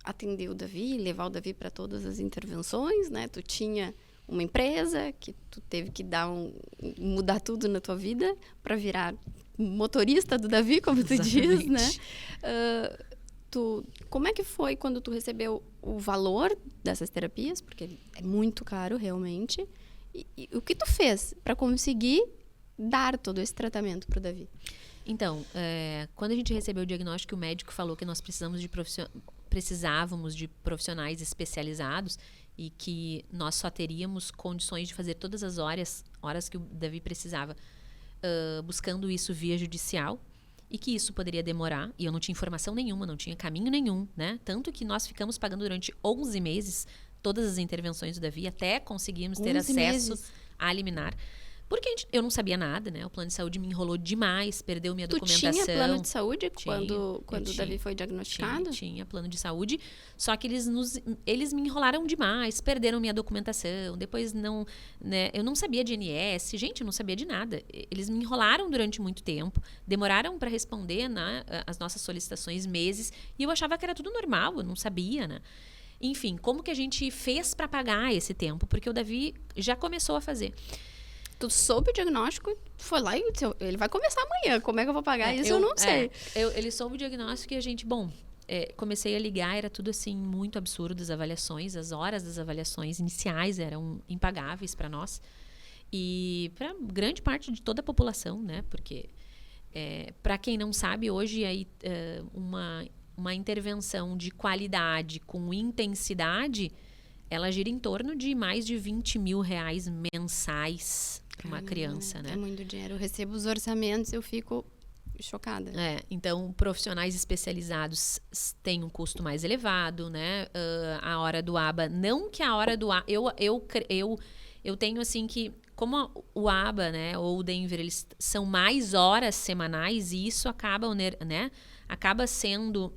atender o Davi, levar o Davi para todas as intervenções, né? Tu tinha uma empresa que tu teve que mudar tudo na tua vida para virar motorista do Davi, como tu diz, né? Como é que foi quando tu recebeu o valor dessas terapias? Porque é muito caro, realmente. E o que tu fez para conseguir dar todo esse tratamento para o Davi? Então, quando a gente recebeu o diagnóstico, o médico falou que nós precisávamos de profissionais especializados e que nós só teríamos condições de fazer todas as horas que o Davi precisava, buscando isso via judicial, e que isso poderia demorar, e eu não tinha informação nenhuma, não tinha caminho nenhum, né? Tanto que nós ficamos pagando durante 11 meses todas as intervenções do Davi, até conseguirmos ter acesso à liminar. Porque eu não sabia nada, né? O plano de saúde me enrolou demais, perdeu minha documentação. Tu tinha plano de saúde quando o Davi foi diagnosticado? Tinha plano de saúde, só que eles me enrolaram demais, perderam minha documentação, depois eu não sabia de INSS, gente, eu não sabia de nada. Eles me enrolaram durante muito tempo, demoraram para responder, né, as nossas solicitações meses, e eu achava que era tudo normal, eu não sabia, né? Enfim, como que a gente fez para pagar esse tempo? Porque o Davi já começou a fazer. Tu soube o diagnóstico, foi lá e disse, ele vai começar amanhã, como é que eu vou pagar isso? Eu não sei. Ele soube o diagnóstico e a gente, comecei a ligar, era tudo assim, muito absurdo as avaliações, as horas das avaliações iniciais eram impagáveis para nós. E para grande parte de toda a população, né? Porque, para quem não sabe, hoje aí, uma intervenção de qualidade com intensidade, ela gira em torno de mais de R$20 mil mensais para uma criança, né? É muito dinheiro. Eu recebo os orçamentos, eu fico chocada. Então, profissionais especializados têm um custo mais elevado, né? A hora do ABA, não que a hora do ABA... Eu tenho, assim, que... Como o ABA, né, ou o Denver, eles são mais horas semanais, e isso acaba, né? Acaba sendo...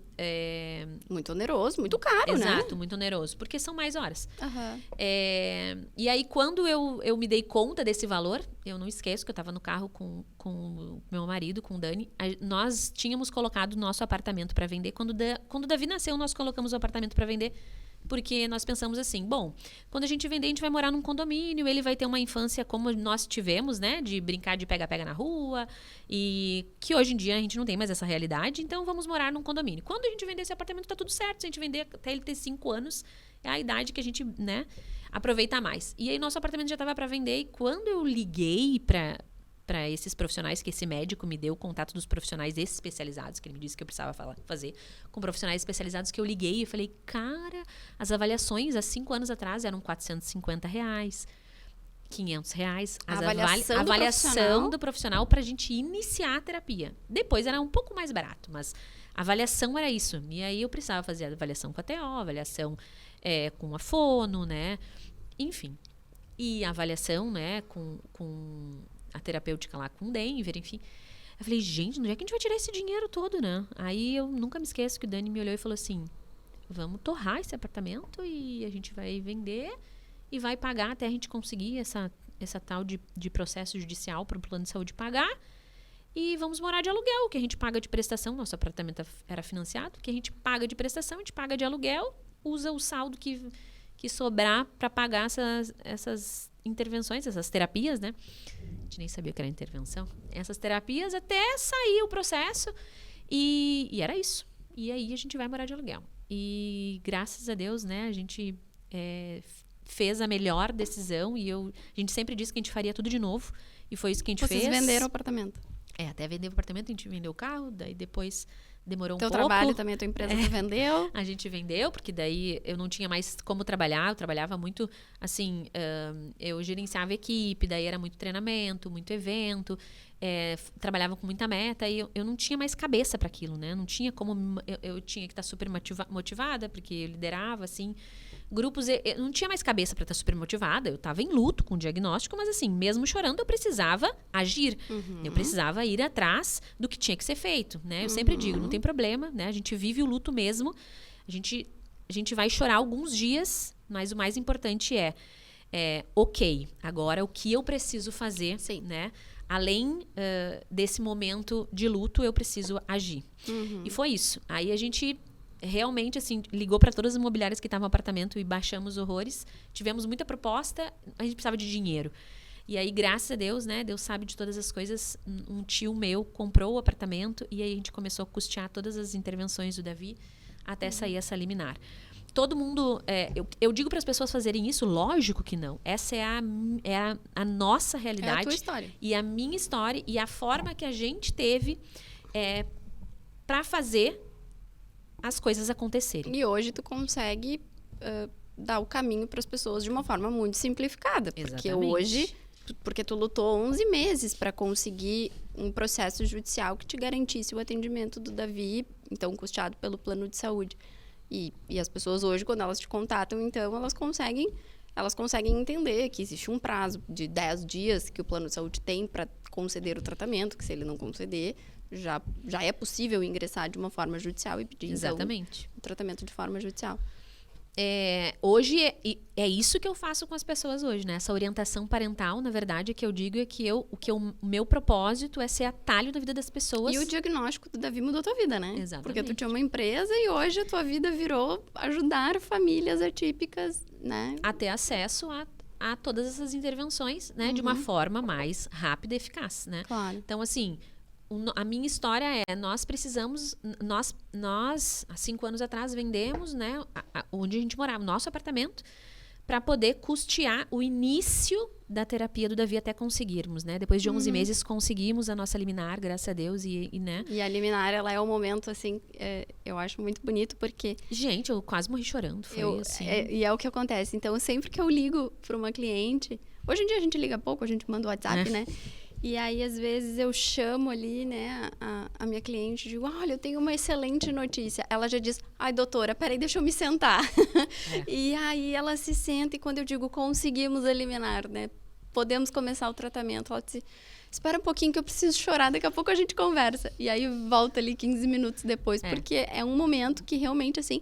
muito oneroso, muito caro, né? Exato, muito oneroso, porque são mais horas. Uhum. E aí, quando eu me dei conta desse valor, eu não esqueço que eu estava no carro com o meu marido, com o Dani, nós tínhamos colocado o nosso apartamento para vender. Quando o Davi nasceu, nós colocamos o apartamento para vender, porque nós pensamos assim, quando a gente vender, a gente vai morar num condomínio, ele vai ter uma infância como nós tivemos, né? De brincar de pega-pega na rua, e que hoje em dia a gente não tem mais essa realidade, então vamos morar num condomínio. Quando a gente vender esse apartamento, tá tudo certo. Se a gente vender até ele ter 5 anos, é a idade que a gente, né, aproveita mais. E aí nosso apartamento já estava para vender, e quando eu liguei para esses profissionais, que esse médico me deu o contato dos profissionais especializados, que ele me disse que eu precisava fazer, com profissionais especializados, que eu liguei e falei, cara, as avaliações há 5 anos atrás eram R$450, R$500, a avaliação do profissional para a gente iniciar a terapia. Depois era um pouco mais barato, mas a avaliação era isso. E aí eu precisava fazer a avaliação com a TO, avaliação com a fono, né? Enfim. E a avaliação, né, com a terapêutica lá com o Denver, enfim. Eu falei, gente, onde é que a gente vai tirar esse dinheiro todo, né? Aí eu nunca me esqueço que o Dani me olhou e falou assim, vamos torrar esse apartamento e a gente vai vender e vai pagar até a gente conseguir essa tal de processo judicial para o plano de saúde pagar, e vamos morar de aluguel, que a gente paga de prestação, nosso apartamento era financiado, que a gente paga de prestação, a gente paga de aluguel, usa o saldo que sobrar para pagar essas intervenções, essas terapias, né? A gente nem sabia o que era intervenção. Essas terapias até sair o processo. E era isso. E aí a gente vai morar de aluguel. E graças a Deus, né, a gente fez a melhor decisão. E a gente sempre disse que a gente faria tudo de novo. E foi isso que a gente fez. Vocês venderam o apartamento? Até vender o apartamento, a gente vendeu o carro. Daí depois demorou Teu um pouco. trabalho também, a tua empresa tu vendeu? A gente vendeu, porque daí eu não tinha mais como trabalhar. Eu trabalhava muito, assim, eu gerenciava equipe, daí era muito treinamento, muito evento, trabalhava com muita meta, e eu não tinha mais cabeça para aquilo, né? Não tinha como, eu tinha que estar super motivada, porque eu liderava, assim, grupos, eu não tinha mais cabeça para estar super motivada, eu estava em luto com o diagnóstico, mas assim, mesmo chorando, eu precisava agir. Uhum. Eu precisava ir atrás do que tinha que ser feito, né? Eu sempre digo, não tem problema, né? A gente vive o luto mesmo, a gente vai chorar alguns dias, mas o mais importante ok, agora o que eu preciso fazer, sim, né? Além desse momento de luto, eu preciso agir. Uhum. E foi isso. Aí a gente realmente, assim, ligou para todas as imobiliárias que estavam no apartamento e baixamos horrores. Tivemos muita proposta, a gente precisava de dinheiro. E aí, graças a Deus, né, Deus sabe de todas as coisas, um tio meu comprou o apartamento e aí a gente começou a custear todas as intervenções do Davi até sair essa liminar. Todo mundo, eu digo para as pessoas fazerem isso, lógico que não. Essa é a nossa realidade. É a tua história. E a minha história e a forma que a gente teve para fazer as coisas acontecerem. E hoje tu consegue dar o caminho para as pessoas de uma forma muito simplificada. Exatamente. Porque tu lutou 11 meses para conseguir um processo judicial que te garantisse o atendimento do Davi, então custeado pelo plano de saúde. E as pessoas hoje, quando elas te contatam, então, elas conseguem entender que existe um prazo de 10 dias que o plano de saúde tem para conceder o tratamento, que se ele não conceder, já é possível ingressar de uma forma judicial e pedir, exatamente, então, o tratamento de forma judicial. Hoje é isso que eu faço com as pessoas hoje, né? Essa orientação parental, na verdade, que eu digo é que o meu propósito é ser atalho da vida das pessoas. E o diagnóstico do Davi mudou a tua vida, né? Exatamente. Porque tu tinha uma empresa e hoje a tua vida virou ajudar famílias atípicas, né? A ter acesso a todas essas intervenções, né? De uma forma mais rápida e eficaz, né? Claro. Então, assim, a minha história nós precisamos, nós há 5 anos atrás vendemos, né, onde a gente morava, nosso apartamento, para poder custear o início da terapia do Davi até conseguirmos, né? Depois de 11 meses conseguimos a nossa liminar, graças a Deus, né? E a liminar, ela é um momento, assim, eu acho muito bonito, porque... Gente, eu quase morri chorando, foi assim... E é o que acontece. Então, sempre que eu ligo para uma cliente... Hoje em dia a gente liga pouco, a gente manda o WhatsApp, né? E aí, às vezes, eu chamo ali, né, a minha cliente e digo, olha, eu tenho uma excelente notícia. Ela já diz, ai, doutora, peraí, deixa eu me sentar. E aí, ela se senta e quando eu digo, conseguimos eliminar, né, podemos começar o tratamento, ela diz, espera um pouquinho que eu preciso chorar, daqui a pouco a gente conversa. E aí, volta ali 15 minutos depois, porque é um momento que realmente, assim...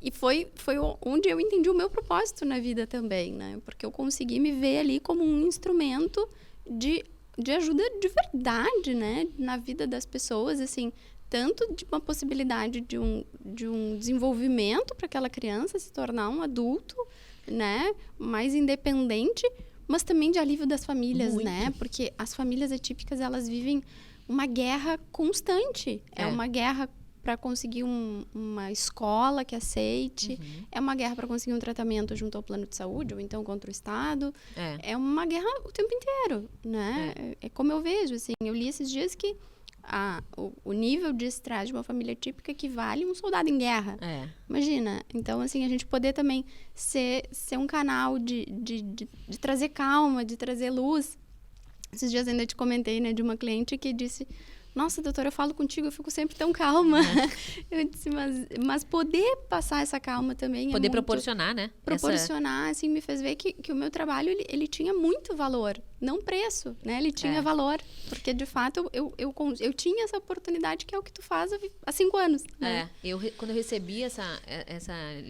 E foi onde eu entendi o meu propósito na vida também, né? Porque eu consegui me ver ali como um instrumento de ajuda de verdade, né? Na vida das pessoas, assim, tanto de uma possibilidade de um desenvolvimento para aquela criança se tornar um adulto, né? Mais independente, mas também de alívio das famílias, né? Porque as famílias atípicas, elas vivem uma guerra constante. É uma guerra para conseguir uma escola que aceite, é uma guerra para conseguir um tratamento junto ao plano de saúde, ou então contra o Estado. É uma guerra o tempo inteiro, né? É como eu vejo, assim, eu li esses dias que o nível de estresse de uma família típica equivale a um soldado em guerra. Imagina. Então, assim, a gente poder também ser um canal de trazer calma, de trazer luz. Esses dias ainda te comentei, né, de uma cliente que disse... Nossa, doutora, eu falo contigo, eu fico sempre tão calma. Eu disse, mas poder passar essa calma também poder proporcionar, né? Proporcionar, assim, me fez ver que o meu trabalho, ele tinha muito valor. Não preço, né? Ele tinha valor. Porque, de fato, eu tinha essa oportunidade, que é o que tu faz há 5 anos. Né? Quando eu recebi essa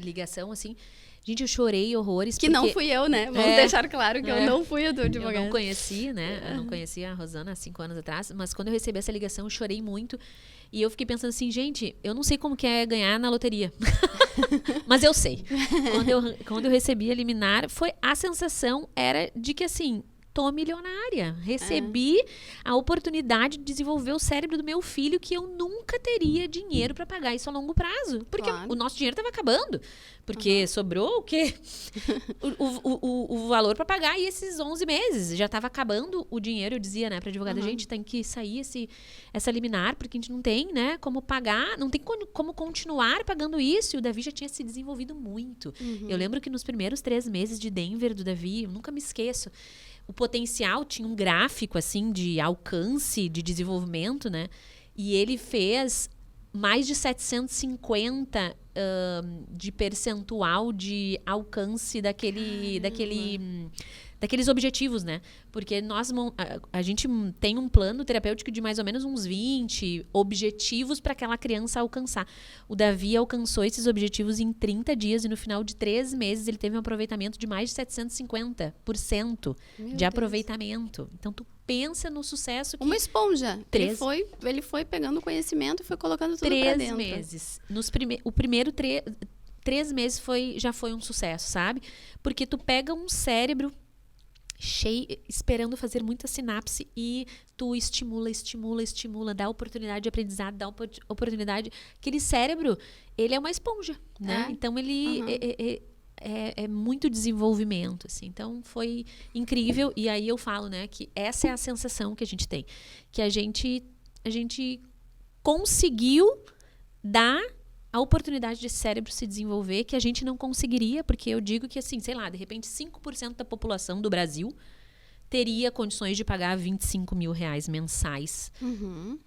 ligação, assim... Gente, eu chorei horrores. Que não fui eu, né? Vamos deixar claro que eu não fui a tua advogada. Eu não conhecia, né? Eu não conhecia a Rosana há 5 anos atrás. Mas quando eu recebi essa ligação, eu chorei muito. E eu fiquei pensando assim, gente, eu não sei como que é ganhar na loteria. Mas eu sei. Quando eu recebi a liminar, a sensação era de que, assim... Tô milionária. Recebi a oportunidade de desenvolver o cérebro do meu filho, que eu nunca teria dinheiro para pagar isso a longo prazo. Porque o nosso dinheiro estava acabando. Porque sobrou o quê? o valor para pagar e esses 11 meses. Já estava acabando o dinheiro, eu dizia, né, para advogada, gente, tem que sair essa liminar, porque a gente não tem, né, como pagar, não tem como continuar pagando isso. E o Davi já tinha se desenvolvido muito. Eu lembro que nos primeiros 3 meses de Denver do Davi, eu nunca me esqueço, o potencial tinha um gráfico, assim, de alcance, de desenvolvimento, né? E ele fez mais de 750 de percentual de alcance daqueles objetivos, né? Porque a gente tem um plano terapêutico de mais ou menos uns 20 objetivos para aquela criança alcançar. O Davi alcançou esses objetivos em 30 dias e no final de 3 meses ele teve um aproveitamento de mais de 750% de aproveitamento. Então, tu pensa no sucesso que... Uma esponja. Ele foi pegando conhecimento e foi colocando tudo pra dentro. 3 meses. O primeiro 3 meses já foi um sucesso, sabe? Porque tu pega um cérebro cheio, esperando fazer muita sinapse e tu estimula, dá oportunidade de aprendizado, dá oportunidade. Aquele cérebro, ele é uma esponja, né? Então, ele é muito desenvolvimento, assim. Então, foi incrível. E aí eu falo, né, que essa é a sensação que a gente tem. Que a gente conseguiu dar a oportunidade de cérebro se desenvolver, que a gente não conseguiria, porque eu digo que, assim, sei lá, de repente 5% da população do Brasil teria condições de pagar R$25.000 mensais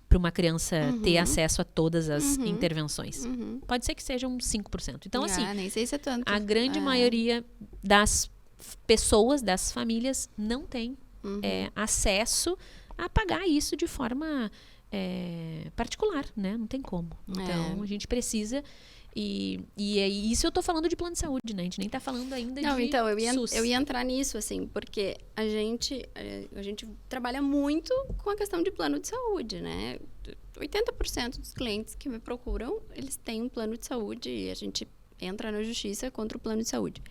para uma criança ter acesso a todas as intervenções. Pode ser que sejam 5%. Então, assim, nem sei se é tanto. A grande maioria das pessoas, das famílias, não tem acesso a pagar isso de forma... particular, né? Não tem como. Então, a gente precisa Isso eu tô falando de plano de saúde, né? A gente nem tá falando ainda Não, de então, SUS. eu ia entrar nisso, assim, porque a gente trabalha muito com a questão de plano de saúde, né? 80% dos clientes que me procuram, eles têm um plano de saúde e a gente entra na justiça contra o plano de saúde.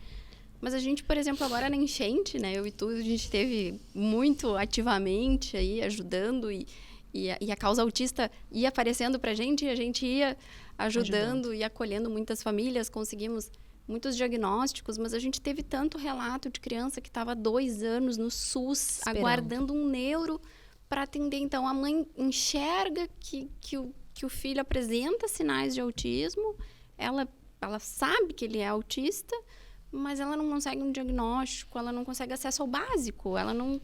Mas a gente, por exemplo, agora na enchente, né? Eu e tu, a gente esteve muito ativamente aí ajudando e a causa autista ia aparecendo pra gente e a gente ia ajudando e acolhendo muitas famílias, conseguimos muitos diagnósticos, mas a gente teve tanto relato de criança que estava 2 anos no SUS, Esperando. aguardando um neuro para atender. Então, a mãe enxerga que o filho apresenta sinais de autismo, ela sabe que ele é autista, mas ela não consegue um diagnóstico, ela não consegue acesso ao básico, ela não...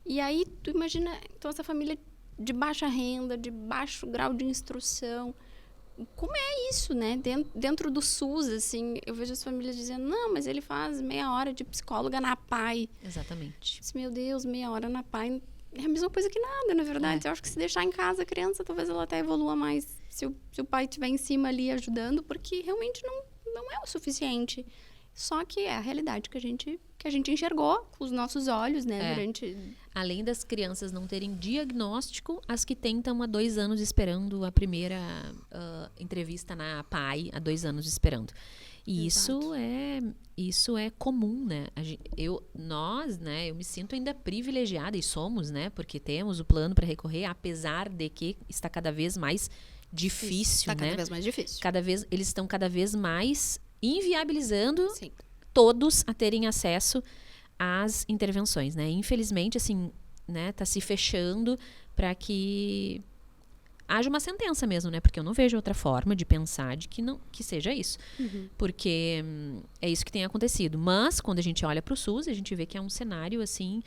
E aí, tu imagina, então, essa família de baixa renda, de baixo grau de instrução, como é isso, né? Dentro do SUS, assim, eu vejo as famílias dizendo, não, mas ele faz meia hora de psicóloga na PAI. Exatamente. Meu Deus, meia hora na PAI é a mesma coisa que nada, na verdade. Eu acho que se deixar em casa a criança, talvez ela até evolua mais se o pai estiver em cima ali ajudando, porque realmente não é o suficiente. Só que é a realidade que a gente enxergou com os nossos olhos, né? Durante... Além das crianças não terem diagnóstico, as que tentam há 2 anos esperando a primeira entrevista na PAI, há 2 anos esperando. E isso é comum, né? Eu me sinto ainda privilegiada, e somos, né? Porque temos o plano para recorrer, apesar de que está cada vez mais difícil, né? Está cada vez mais difícil. Eles estão cada vez mais inviabilizando Sim. todos a terem acesso às intervenções, né? Infelizmente, assim, né, tá se fechando para que haja uma sentença mesmo, né? Porque eu não vejo outra forma de pensar de que seja isso. Porque é isso que tem acontecido. Mas, quando a gente olha para o SUS, a gente vê que é um cenário, assim,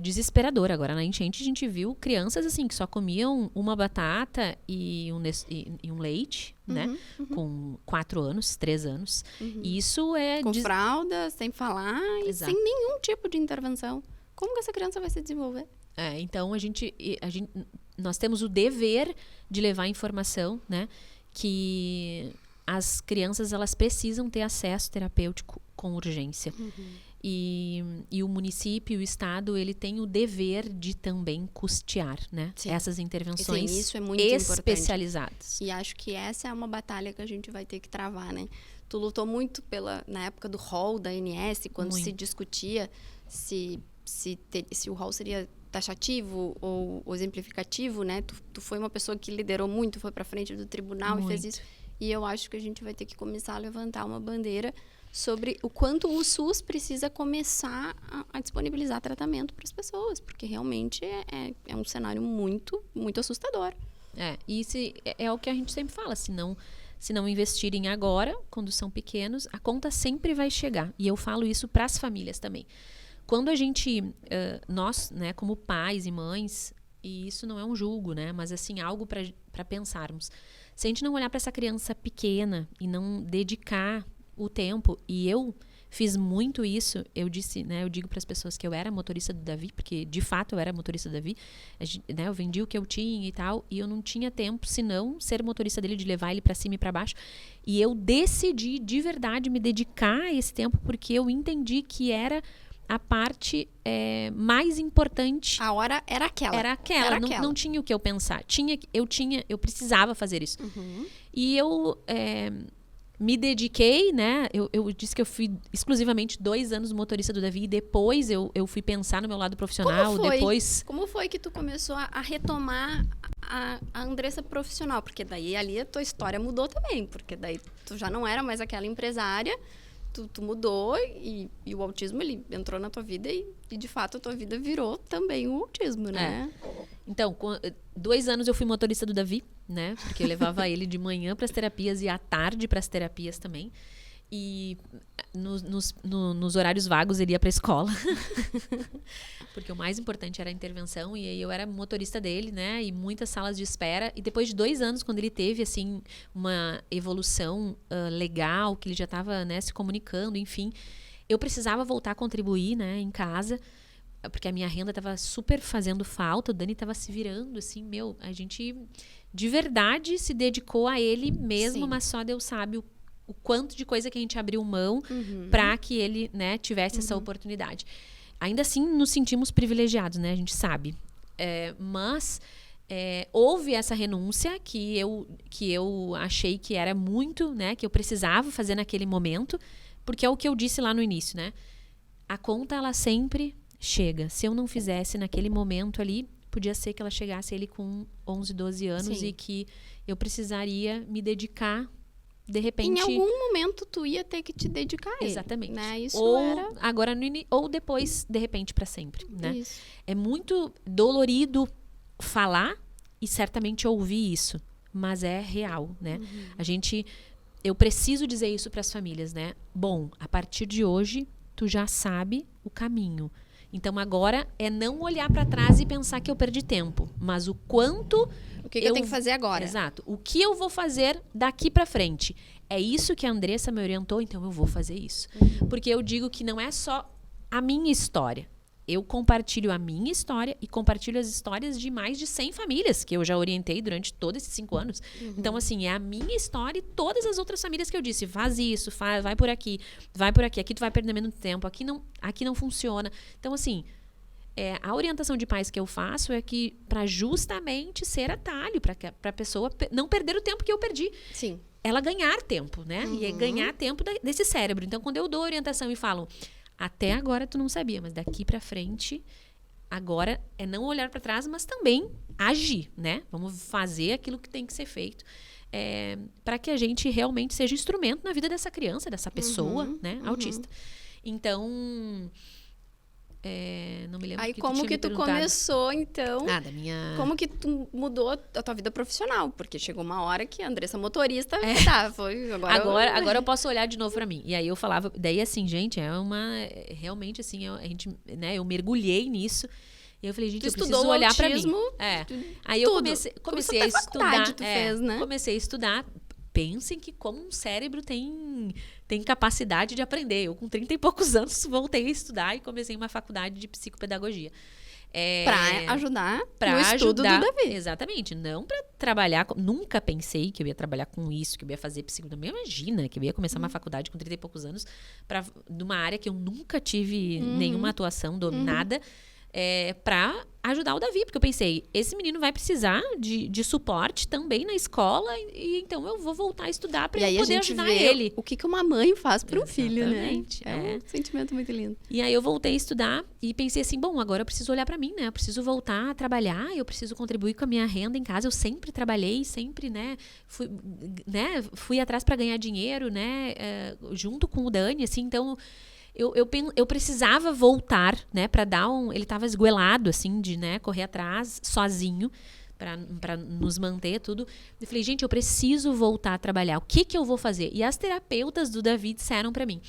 desesperador. Agora, na enchente, a gente viu crianças, assim, que só comiam uma batata e um leite, né? Com 4 anos, 3 anos. E isso é... Com fralda, sem falar e sem nenhum tipo de intervenção. Como que essa criança vai se desenvolver? Então, nós temos o dever de levar informação, né? Que as crianças, elas precisam ter acesso terapêutico com urgência. E o município, o estado, ele tem o dever de também custear, né? Essas intervenções isso é muito especializadas. Importante. E acho que essa é uma batalha que a gente vai ter que travar, né? Tu lutou muito na época do rol da ANS, quando se discutia se o rol seria taxativo ou exemplificativo, né? Tu foi uma pessoa que liderou muito, foi para frente do tribunal e fez isso. E eu acho que a gente vai ter que começar a levantar uma bandeira sobre o quanto o SUS precisa começar a disponibilizar tratamento para as pessoas, porque realmente é um cenário muito, muito assustador. E é o que a gente sempre fala, se não investirem agora, quando são pequenos, a conta sempre vai chegar. E eu falo isso para as famílias também. Quando a gente, nós, né, como pais e mães, e isso não é um julgo, né, mas assim, algo para pensarmos. Se a gente não olhar para essa criança pequena e não dedicar o tempo, e eu fiz muito isso, eu digo para as pessoas que eu era motorista do Davi, porque de fato eu era motorista do Davi, né, eu vendi o que eu tinha e tal, e eu não tinha tempo senão ser motorista dele, de levar ele para cima e para baixo, e eu decidi de verdade me dedicar a esse tempo, porque eu entendi que era a parte mais importante. A hora era aquela. Não tinha o que eu pensar. Eu precisava fazer isso. E eu me dediquei, né? Eu disse que eu fui exclusivamente 2 anos motorista do Davi, e depois eu fui pensar no meu lado profissional. Como foi que tu começou a retomar a Andressa profissional? Porque daí ali a tua história mudou também, porque daí tu já não era mais aquela empresária. Tu mudou e o autismo, ele entrou na tua vida e de fato a tua vida virou também o autismo, né? Então, 2 anos eu fui motorista do Davi, né? Porque eu levava ele de manhã para as terapias e à tarde para as terapias também. E nos horários vagos ele ia para a escola. Porque o mais importante era a intervenção, e aí eu era motorista dele, né? E muitas salas de espera. E depois de 2 anos, quando ele teve, assim, uma evolução legal, que ele já estava, né, se comunicando, enfim, eu precisava voltar a contribuir, né, em casa, porque a minha renda estava super fazendo falta, o Dani estava se virando, assim, a gente de verdade se dedicou a ele mesmo, mas só Deus sabe o quanto de coisa que a gente abriu mão para que ele, né, tivesse essa oportunidade. Ainda assim, nos sentimos privilegiados, né? A gente sabe. Mas houve essa renúncia que eu achei que era muito, né? Que eu precisava fazer naquele momento. Porque é o que eu disse lá no início, né? A conta, ela sempre chega. Se eu não fizesse naquele momento ali, podia ser que ela chegasse ele com 11, 12 anos. Sim. E que eu precisaria me dedicar, de repente... Em algum momento, tu ia ter que te dedicar a ele. Exatamente. Né? Isso agora ou depois, de repente, para sempre. Né? Isso. É muito dolorido falar e certamente ouvir isso. Mas é real, né? Eu preciso dizer isso para as famílias, né? Bom, a partir de hoje, tu já sabe o caminho. Então, agora é não olhar para trás e pensar que eu perdi tempo. Mas o quanto... O que eu tenho que fazer agora? Exato. O que eu vou fazer daqui para frente? É isso que a Andressa me orientou, então eu vou fazer isso. Porque eu digo que não é só a minha história. Eu compartilho a minha história e compartilho as histórias de mais de 100 famílias que eu já orientei durante todos esses 5 anos. Então, assim, é a minha história e todas as outras famílias que eu disse. Faz isso, vai por aqui, aqui tu vai perder menos tempo, aqui não funciona. Então, assim, a orientação de pais que eu faço é que para justamente ser atalho, para a pessoa não perder o tempo que eu perdi. Sim. Ela ganhar tempo, né? E ganhar tempo desse cérebro. Então, quando eu dou orientação e falo... Até agora tu não sabia, mas daqui pra frente, agora é não olhar para trás, mas também agir, né? Vamos fazer aquilo que tem que ser feito para que a gente realmente seja instrumento na vida dessa criança, dessa pessoa, né? Autista. Então, não me lembro. Aí como que tu começou, então? Da minha... Como que tu mudou a tua vida profissional? Porque chegou uma hora que a Andressa motorista, foi agora eu posso olhar de novo pra mim. E aí eu falava, daí assim, gente, realmente assim, eu mergulhei nisso. E eu falei, gente, eu preciso olhar pra mim. Aí eu comecei a estudar. Fez, né? Comecei a estudar. Pensem que como um cérebro tem capacidade de aprender. Eu, com 30 e poucos anos, voltei a estudar e comecei uma faculdade de psicopedagogia. Para ajudar no estudo do Davi. Exatamente. Não para trabalhar... Nunca pensei que eu ia trabalhar com isso, que eu ia fazer psicopedagogia. Imagina que eu ia começar uma faculdade com 30 e poucos anos de uma área que eu nunca tive nenhuma atuação dominada. Para ajudar o Davi, porque eu pensei, esse menino vai precisar de suporte também na escola, e então eu vou voltar a estudar para eu poder ajudar ele. O que uma mãe faz para um filho, né? É um sentimento muito lindo. E aí eu voltei a estudar e pensei assim, bom, agora eu preciso olhar para mim, né? Eu preciso voltar a trabalhar, eu preciso contribuir com a minha renda em casa. Eu sempre trabalhei, sempre, fui atrás para ganhar dinheiro, né? Junto com o Dani, assim, então... Eu precisava voltar, né, para dar ele estava esgoelado, assim, de, né, correr atrás, sozinho, para nos manter, tudo. Eu falei, gente, eu preciso voltar a trabalhar, o que eu vou fazer? E as terapeutas do Davi disseram para mim,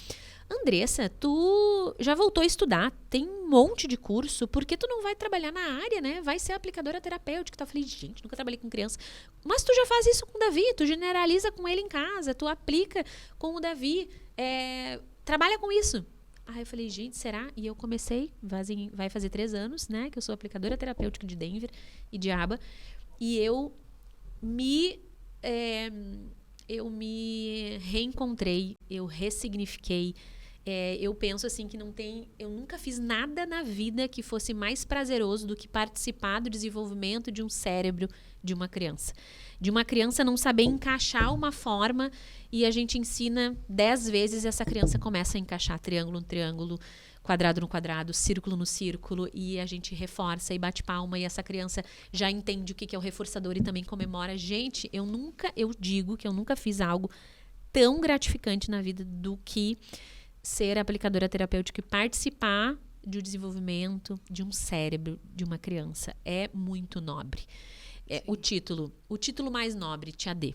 Andressa, tu já voltou a estudar, tem um monte de curso, por que tu não vai trabalhar na área, né? Vai ser aplicadora terapêutica. Eu falei, gente, nunca trabalhei com criança. Mas tu já faz isso com o Davi, tu generaliza com ele em casa, tu aplica com o Davi, trabalha com isso. Aí eu falei, gente, será? E eu comecei, vai fazer 3 anos, né? Que eu sou aplicadora terapêutica de Denver e de Aba. E eu me reencontrei, eu ressignifiquei. Eu penso assim que eu nunca fiz nada na vida que fosse mais prazeroso do que participar do desenvolvimento de um cérebro de uma criança. De uma criança não saber encaixar uma forma e a gente ensina 10 vezes e essa criança começa a encaixar triângulo no triângulo, quadrado no quadrado, círculo no círculo, e a gente reforça e bate palma e essa criança já entende o que é o reforçador e também comemora. Gente, eu digo que eu nunca fiz algo tão gratificante na vida do que ser aplicadora terapêutica e participar do desenvolvimento de um cérebro de uma criança. É muito nobre. O título mais nobre, Tia D.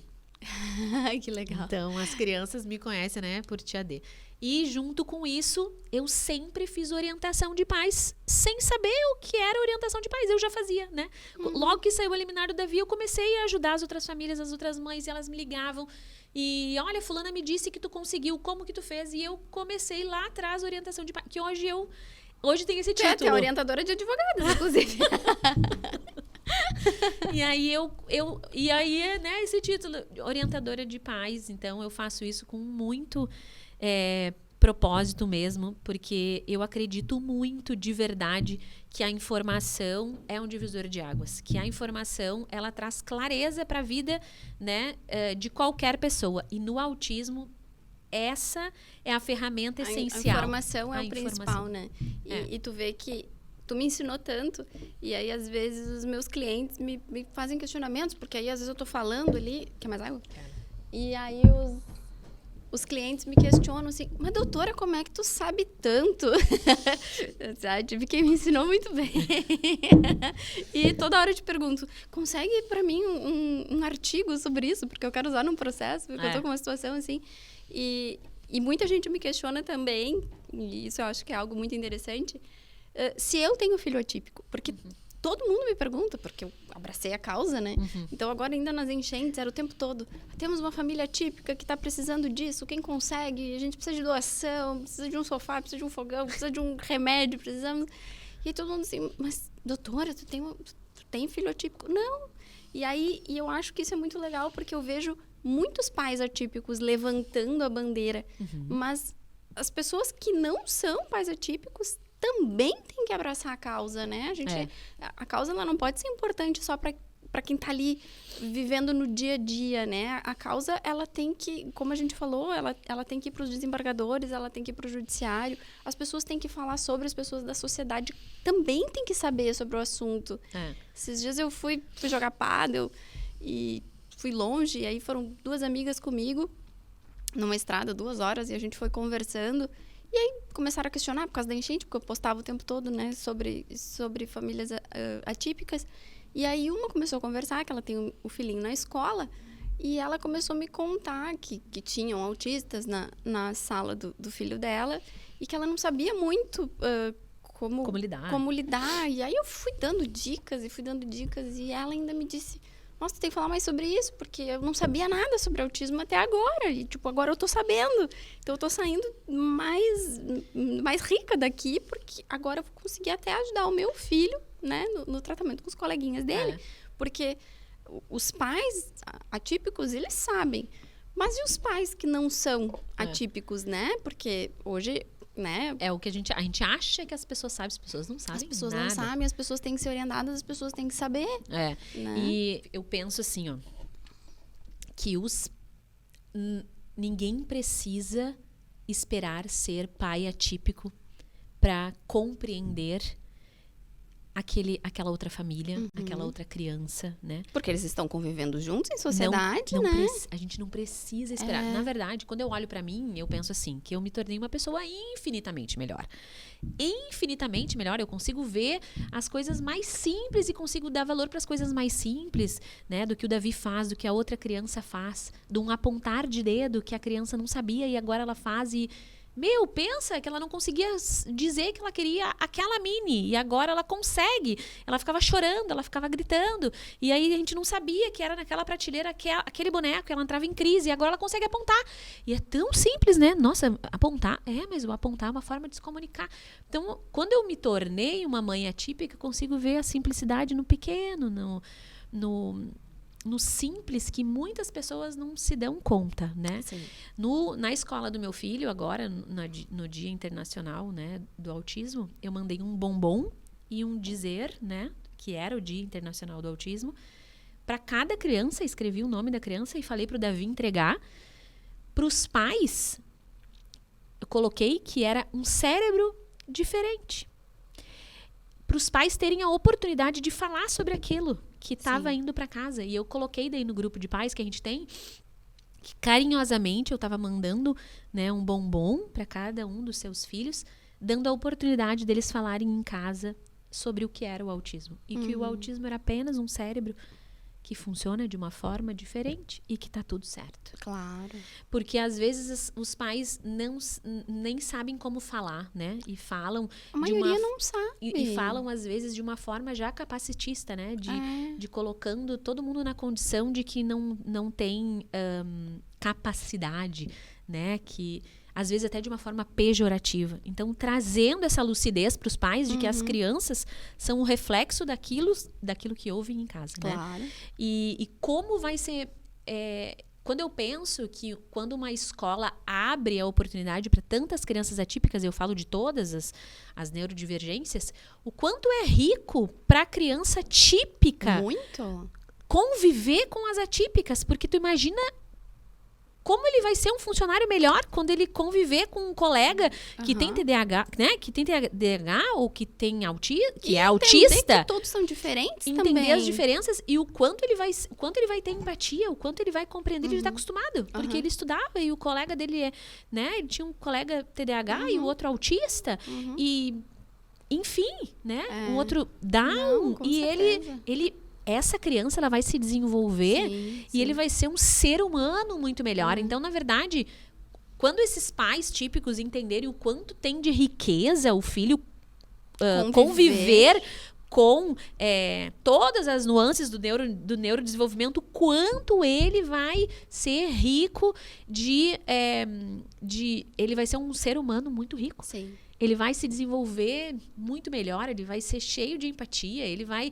Que legal. Então, as crianças me conhecem, né, por Tia D. E, junto com isso, eu sempre fiz orientação de pais, sem saber o que era orientação de pais. Eu já fazia, né? Logo que saiu o eliminar do Davi, eu comecei a ajudar as outras famílias, as outras mães, e elas me ligavam. E, olha, fulana me disse que tu conseguiu, como que tu fez? E eu comecei lá atrás a orientação de pais, que hoje tem esse título. Tu é orientadora de advogados, inclusive. E aí, né, esse título, orientadora de pais. Então, eu faço isso com muito propósito mesmo, porque eu acredito muito de verdade que a informação é um divisor de águas, que a informação ela traz clareza para a vida, né, de qualquer pessoa. E no autismo essa é a ferramenta essencial. A informação é o principal, né? E tu vê que tu me ensinou tanto, e aí às vezes os meus clientes me fazem questionamentos, porque aí às vezes eu tô falando ali, quer mais água? E aí os clientes me questionam assim, mas doutora, como é que tu sabe tanto? Eu tive quem me ensinou muito bem. E toda hora eu te pergunto, consegue para mim um artigo sobre isso? Porque eu quero usar num processo, porque eu tô com uma situação assim. E muita gente me questiona também, e isso eu acho que é algo muito interessante, se eu tenho filho atípico. Porque todo mundo me pergunta, porque eu abracei a causa, né? Então, agora ainda nas enchentes, era o tempo todo. Temos uma família atípica que está precisando disso, quem consegue? A gente precisa de doação, precisa de um sofá, precisa de um fogão, precisa de um remédio, precisamos... E aí todo mundo assim, mas doutora, tu tem filho atípico? Não! E aí, eu acho que isso é muito legal, porque eu vejo muitos pais atípicos levantando a bandeira, mas as pessoas que não são pais atípicos também têm que abraçar a causa, né? A causa ela não pode ser importante só para quem está ali vivendo no dia a dia, né? A causa, ela tem que, como a gente falou, ela tem que ir para os desembargadores, ela tem que ir para o judiciário, as pessoas têm que falar sobre, as pessoas da sociedade também têm que saber sobre o assunto. Esses dias eu fui jogar pádel e fui longe, e aí foram 2 amigas comigo numa estrada, 2 horas, e a gente foi conversando. E aí começaram a questionar por causa da enchente, porque eu postava o tempo todo, né, sobre famílias atípicas. E aí uma começou a conversar, que ela tem o filhinho na escola, e ela começou a me contar que tinham autistas na sala do filho dela, e que ela não sabia muito como lidar. E aí eu fui dando dicas, e ela ainda me disse... Nossa, tu tem que falar mais sobre isso, porque eu não sabia nada sobre autismo até agora. E, agora eu tô sabendo. Então, eu tô saindo mais rica daqui, porque agora eu vou conseguir até ajudar o meu filho, né, no tratamento com os coleguinhas dele. Porque os pais atípicos, eles sabem. Mas e os pais que não são atípicos, né? Porque hoje... Né? É o que a gente acha que as pessoas sabem, as pessoas não sabem. As pessoas nada. não sabem, as pessoas têm que ser orientadas, as pessoas têm que saber. Né? E eu penso assim, ó, que ninguém precisa esperar ser pai atípico para compreender aquela outra família, aquela outra criança, né? Porque eles estão convivendo juntos em sociedade, né? A gente não precisa esperar. Na verdade, quando eu olho pra mim, eu penso assim, que eu me tornei uma pessoa infinitamente melhor. Infinitamente melhor. Eu consigo ver as coisas mais simples e consigo dar valor para as coisas mais simples, né? Do que o Davi faz, do que a outra criança faz, de um apontar de dedo que a criança não sabia e agora ela faz e... pensa que ela não conseguia dizer que ela queria aquela Mini. E agora ela consegue. Ela ficava chorando, ela ficava gritando. E aí a gente não sabia que era naquela prateleira aquele boneco. Ela entrava em crise e agora ela consegue apontar. E é tão simples, né? Nossa, apontar. Mas o apontar é uma forma de se comunicar. Então, quando eu me tornei uma mãe atípica, eu consigo ver a simplicidade no pequeno, no simples, que muitas pessoas não se dão conta, né? Na escola do meu filho, agora, no Dia Internacional, né, do Autismo, eu mandei um bombom e um dizer, né, que era o Dia Internacional do Autismo, para cada criança, escrevi o nome da criança e falei para o Davi entregar. Para os pais, eu coloquei que era um cérebro diferente. Para os pais terem a oportunidade de falar sobre aquilo que estava indo para casa. E eu coloquei daí no grupo de pais que a gente tem, que carinhosamente eu estava mandando, né, um bombom para cada um dos seus filhos, dando a oportunidade deles falarem em casa sobre o que era o autismo. E que o autismo era apenas um cérebro que funciona de uma forma diferente e que tá tudo certo. Claro. Porque às vezes os pais nem sabem como falar, né? E falam... A maioria não sabe. E falam, às vezes, de uma forma já capacitista, né? De colocando todo mundo na condição de que não tem capacidade, né? Que às vezes até de uma forma pejorativa. Então, trazendo essa lucidez para os pais de que as crianças são o reflexo daquilo que ouvem em casa, Claro. né? E como vai ser... quando eu penso que quando uma escola abre a oportunidade para tantas crianças atípicas, eu falo de todas as neurodivergências, o quanto é rico para a criança típica Muito. conviver com as atípicas, porque tu imagina como ele vai ser um funcionário melhor quando ele conviver com um colega que tem TDAH, né? Que tem TDAH ou que tem que é autista. Que todos são diferentes entender também. as diferenças e o quanto ele vai ter empatia, o quanto ele vai compreender, ele está acostumado, porque ele estudava e o colega dele né? Ele tinha um colega TDAH e o outro autista e enfim, né? O outro Down com e certeza. ele essa criança ela vai se desenvolver e ele vai ser um ser humano muito melhor. Então, na verdade, quando esses pais típicos entenderem o quanto tem de riqueza o filho conviver com todas as nuances do neurodesenvolvimento, quanto ele vai ser rico ele vai ser um ser humano muito rico. Sim. Ele vai se desenvolver muito melhor, ele vai ser cheio de empatia, ele vai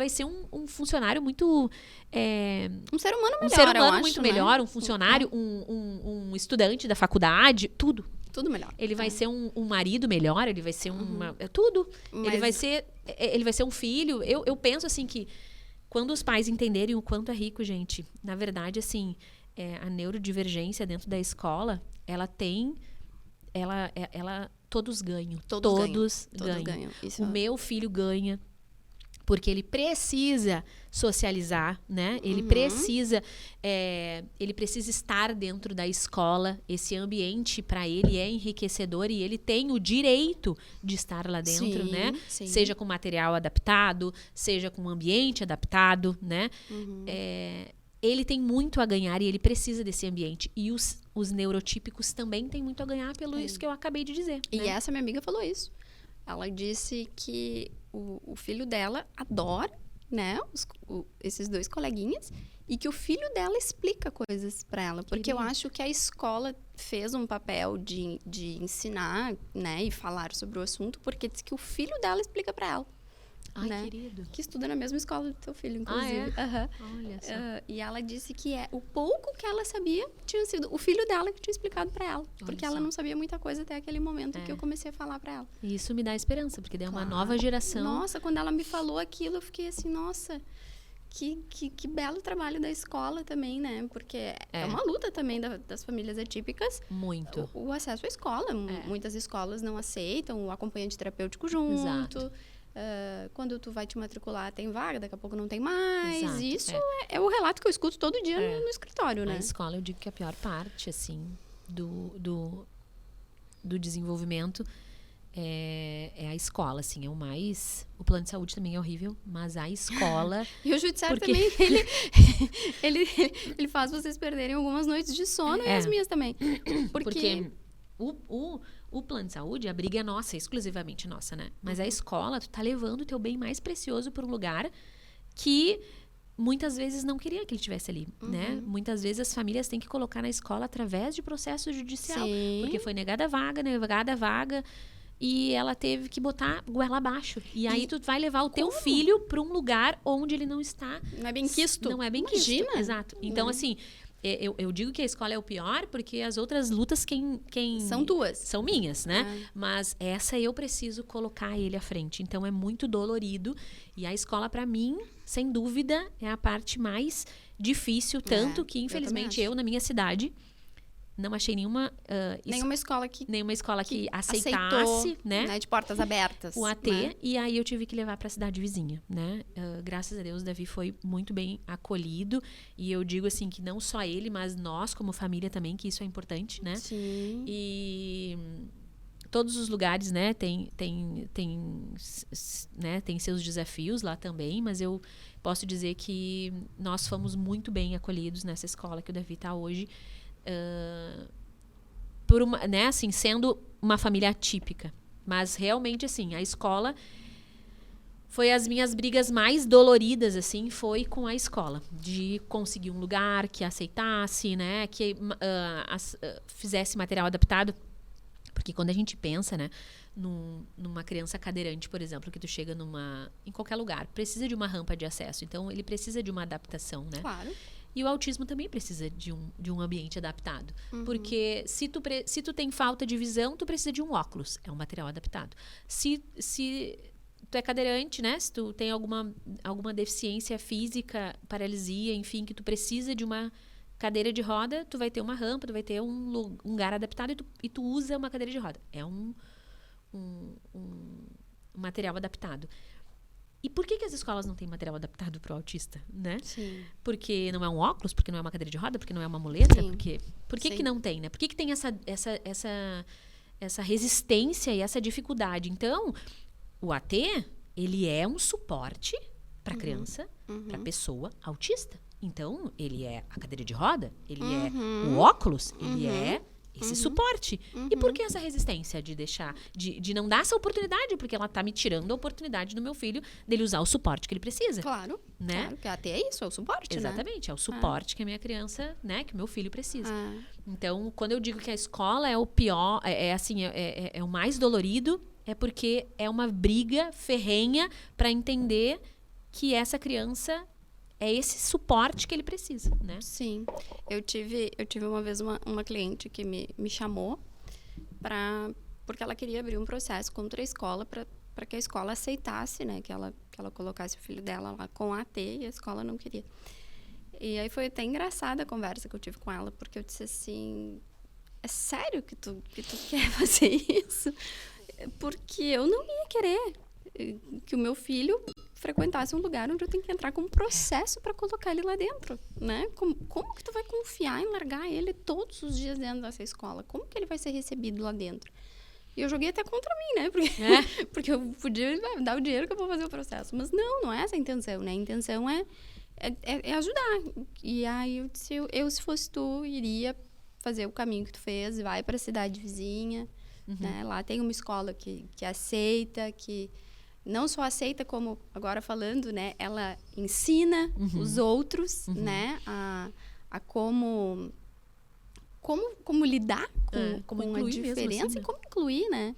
ser um funcionário muito... um ser humano melhor, um ser humano eu acho, muito né? melhor, um funcionário, um estudante da faculdade, tudo. Tudo melhor. Ele vai ser um marido melhor, ele vai ser tudo. Mas- Ele vai ser um filho. Eu penso assim que quando os pais entenderem o quanto é rico, gente, na verdade, assim, a neurodivergência dentro da escola, ela tem... todos ganham. Todos ganham. Isso O meu filho ganha porque ele precisa socializar, né? Ele precisa estar dentro da escola. Esse ambiente para ele é enriquecedor e ele tem o direito de estar lá dentro, Sim, né? sim. Seja com material adaptado, seja com um ambiente adaptado, né? Ele tem muito a ganhar e ele precisa desse ambiente. E os neurotípicos também têm muito a ganhar pelo isso que eu acabei de dizer. E né? essa minha amiga falou isso. Ela disse que o filho dela adora, né, esses dois coleguinhas, e que o filho dela explica coisas para ela. Porque eu acho que a escola fez um papel de ensinar, né, e falar sobre o assunto, porque diz que o filho dela explica para ela. Ai, né? querido. Que estuda na mesma escola do teu filho, inclusive. Olha só. E ela disse que o pouco que ela sabia tinha sido o filho dela que tinha explicado para ela. Porque ela não sabia muita coisa até aquele momento que eu comecei a falar para ela. E isso me dá esperança, porque daí é uma nova geração. Nossa, quando ela me falou aquilo, eu fiquei assim, nossa, que belo trabalho da escola também, né? Porque é uma luta também das famílias atípicas. Muito. O acesso à escola. Muitas escolas não aceitam o acompanhante terapêutico junto. Exato. Quando tu vai te matricular, tem vaga, daqui a pouco não tem mais. Exato, Isso é o relato que eu escuto todo dia no escritório, né? A escola, eu digo que a pior parte, assim, do desenvolvimento é a escola, assim, é o mais... O plano de saúde também é horrível, mas a escola... E o judiciário também, ele faz vocês perderem algumas noites de sono e as minhas também. Porque o plano de saúde, a briga é nossa, exclusivamente nossa, né? Mas a escola, tu tá levando o teu bem mais precioso para um lugar que muitas vezes não queria que ele estivesse ali, né? Muitas vezes as famílias têm que colocar na escola através de processo judicial. Sim. Porque foi negada a vaga, e ela teve que botar goela abaixo. E aí tu vai levar o teu filho para um lugar onde ele não está... Não é bem quisto. Não é bem Imagina. quisto. Exato. Então, assim... Eu digo que a escola é o pior porque as outras lutas quem São tuas. são minhas, né? Mas essa eu preciso colocar ele à frente. Então é muito dolorido e a escola para mim, sem dúvida, é a parte mais difícil, tanto que infelizmente eu na minha cidade não achei nenhuma escola que aceitasse, aceitou, né? De portas abertas. O AT, né? e aí eu tive que levar para a cidade vizinha, né? Graças a Deus, o Davi foi muito bem acolhido, e eu digo assim que não só ele, mas nós como família também, que isso é importante, né? Sim. E todos os lugares, né, tem seus desafios lá também, mas eu posso dizer que nós fomos muito bem acolhidos nessa escola que o Davi está hoje, por uma, né, assim, sendo uma família atípica. Mas realmente, assim, a escola foi as minhas brigas mais doloridas, assim, foi com a escola. De conseguir um lugar que aceitasse, né, que fizesse material adaptado. Porque quando a gente pensa, né, numa criança cadeirante, por exemplo, que tu chega em qualquer lugar, precisa de uma rampa de acesso. Então, ele precisa de uma adaptação, né? Claro. E o autismo também precisa de um ambiente adaptado. Porque se tu tem falta de visão, tu precisa de um óculos. É um material adaptado. Se tu é cadeirante, né? Se tu tem alguma deficiência física, paralisia, enfim, que tu precisa de uma cadeira de roda, tu vai ter uma rampa, tu vai ter um lugar adaptado e tu usa uma cadeira de roda. É um material adaptado. E por que as escolas não têm material adaptado para o autista, né? Sim. Porque não é um óculos, porque não é uma cadeira de roda, porque não é uma muleta, Sim. Por que não tem, né? Por que tem essa resistência e essa dificuldade? Então, o AT, ele é um suporte para criança, para pessoa autista. Então, ele é a cadeira de roda, ele é o óculos, ele é esse suporte. E por que essa resistência de não dar essa oportunidade? Porque ela tá me tirando a oportunidade do meu filho dele usar o suporte que ele precisa. Claro, né? Claro, que até é isso, é o suporte, Exatamente, é o suporte que a minha criança, né, que o meu filho precisa. Então, quando eu digo que a escola é o pior, é o mais dolorido, é porque é uma briga ferrenha para entender que essa criança é esse suporte que ele precisa, né? Sim. Eu tive uma vez uma cliente que me chamou porque ela queria abrir um processo contra a escola para que a escola aceitasse, né? Que ela colocasse o filho dela lá com AT e a escola não queria. E aí foi até engraçada a conversa que eu tive com ela, porque eu disse assim, é sério que tu quer fazer isso? Porque eu não ia querer que o meu filho frequentasse um lugar onde eu tenho que entrar com um processo para colocar ele lá dentro, né? Como que tu vai confiar em largar ele todos os dias dentro dessa escola? Como que ele vai ser recebido lá dentro? E eu joguei até contra mim, né? Porque eu podia dar o dinheiro que eu vou fazer o processo. Mas não é essa a intenção, né? A intenção é ajudar. E aí eu disse, eu se fosse tu, iria fazer o caminho que tu fez, vai para a cidade vizinha, né? Lá tem uma escola que aceita, que não só aceita, como agora falando, né? Ela ensina os outros, né? A como lidar com a diferença mesmo, assim, e como incluir, né?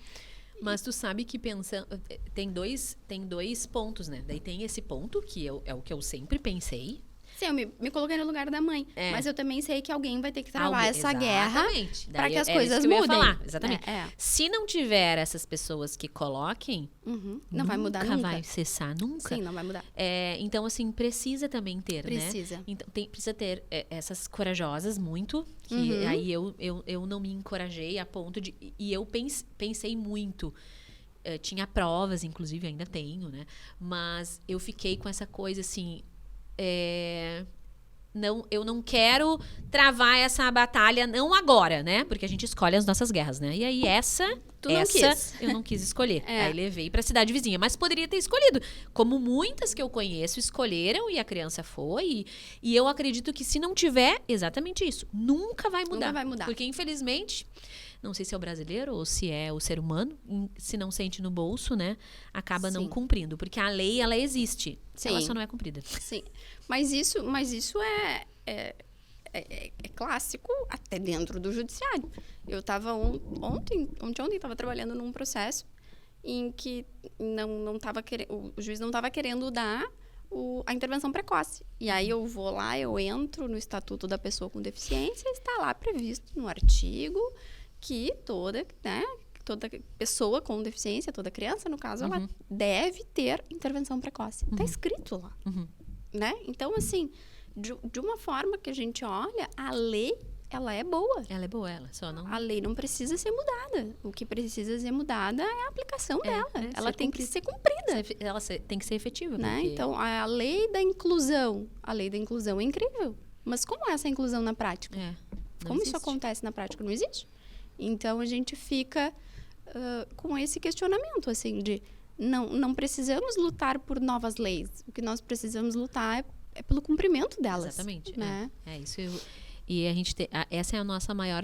Mas tu sabe que pensando... Tem dois pontos, né? Daí tem esse ponto, que é o que eu sempre pensei. Sim, eu me coloquei no lugar da mãe. Mas eu também sei que alguém vai ter que travar essa exatamente. guerra para que as coisas isso que eu ia mudem. falar. Exatamente. Se não tiver essas pessoas que coloquem, não vai mudar nunca. Vai cessar nunca. Sim, não vai mudar. Então, assim, precisa também ter, Precisa. né? Então, precisa ter essas corajosas muito, que aí eu não me encorajei a ponto de... E eu pensei muito... tinha provas, inclusive, ainda tenho, né? Mas eu fiquei com essa coisa, assim... eu não quero travar essa batalha, não agora, né? Porque a gente escolhe as nossas guerras, né? E aí eu não quis escolher. Aí levei pra cidade vizinha. Mas poderia ter escolhido. Como muitas que eu conheço escolheram e a criança foi. E eu acredito que se não tiver exatamente isso, nunca vai mudar. Nunca vai mudar. Porque, infelizmente... Não sei se é o brasileiro ou se é o ser humano, se não sente no bolso, né? Acaba não cumprindo. Porque a lei, ela existe. Ela só não é cumprida. Sim. Mas isso é clássico até dentro do judiciário. Eu estava ontem estava trabalhando num processo em que o juiz não estava querendo dar a intervenção precoce. E aí eu vou lá, eu entro no Estatuto da Pessoa com Deficiência, está lá previsto no artigo que toda pessoa com deficiência, toda criança, no caso, ela deve ter intervenção precoce. Está escrito lá. Né? Então, assim, de uma forma que a gente olha, a lei, ela é boa. Ela é boa, ela só não... A lei não precisa ser mudada. O que precisa ser mudada é a aplicação dela. Ela tem que ser cumprida. Ela tem que ser efetiva. Né? Porque... Então, a lei da inclusão é incrível. Mas como é essa inclusão na prática? Como isso acontece na prática? Não existe. Então, a gente fica com esse questionamento, assim, de não precisamos lutar por novas leis. O que nós precisamos lutar é pelo cumprimento delas. Exatamente. Né? Isso. E essa é a nossa maior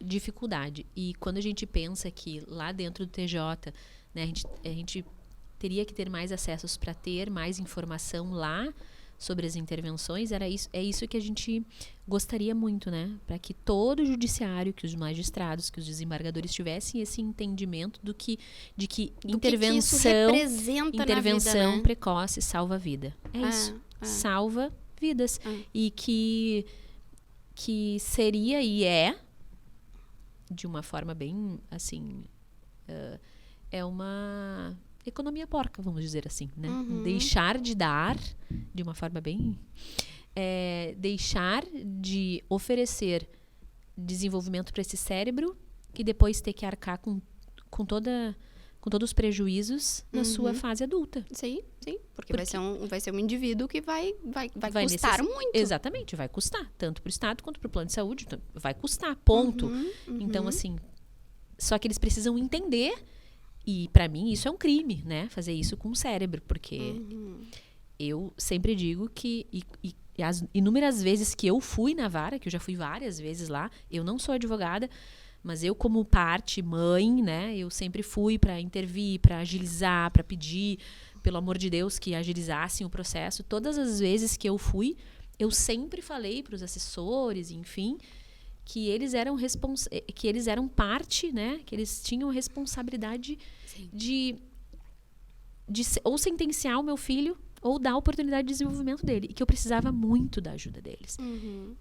dificuldade. E quando a gente pensa que lá dentro do TJ, né, a gente teria que ter mais acessos para ter mais informação lá sobre as intervenções, é isso que a gente gostaria muito, né? Para que todo o judiciário, que os magistrados, que os desembargadores tivessem esse entendimento de que isso representa intervenção na vida, né? precoce salva a vida. É isso. Salva vidas. E que seria e é, de uma forma bem, assim, é uma economia porca, vamos dizer assim, né? Deixar de dar, de uma forma bem... deixar de oferecer desenvolvimento para esse cérebro e depois ter que arcar com todos os prejuízos na sua fase adulta. Sim, porque vai ser um indivíduo que vai custar muito. Exatamente, vai custar, tanto para o Estado quanto para o plano de saúde, vai custar, ponto. Então, assim, só que eles precisam entender, e para mim isso é um crime, né? Fazer isso com o cérebro, porque eu sempre digo que, e as inúmeras vezes que eu fui na vara, que eu já fui várias vezes lá, eu não sou advogada, mas eu como parte, mãe, né, eu sempre fui para intervir, para agilizar, para pedir, pelo amor de Deus, que agilizassem o processo. Todas as vezes que eu fui, eu sempre falei para os assessores, enfim, que eles eram parte, né, que eles tinham responsabilidade de ou sentenciar o meu filho ou dar oportunidade de desenvolvimento dele, e que eu precisava muito da ajuda deles.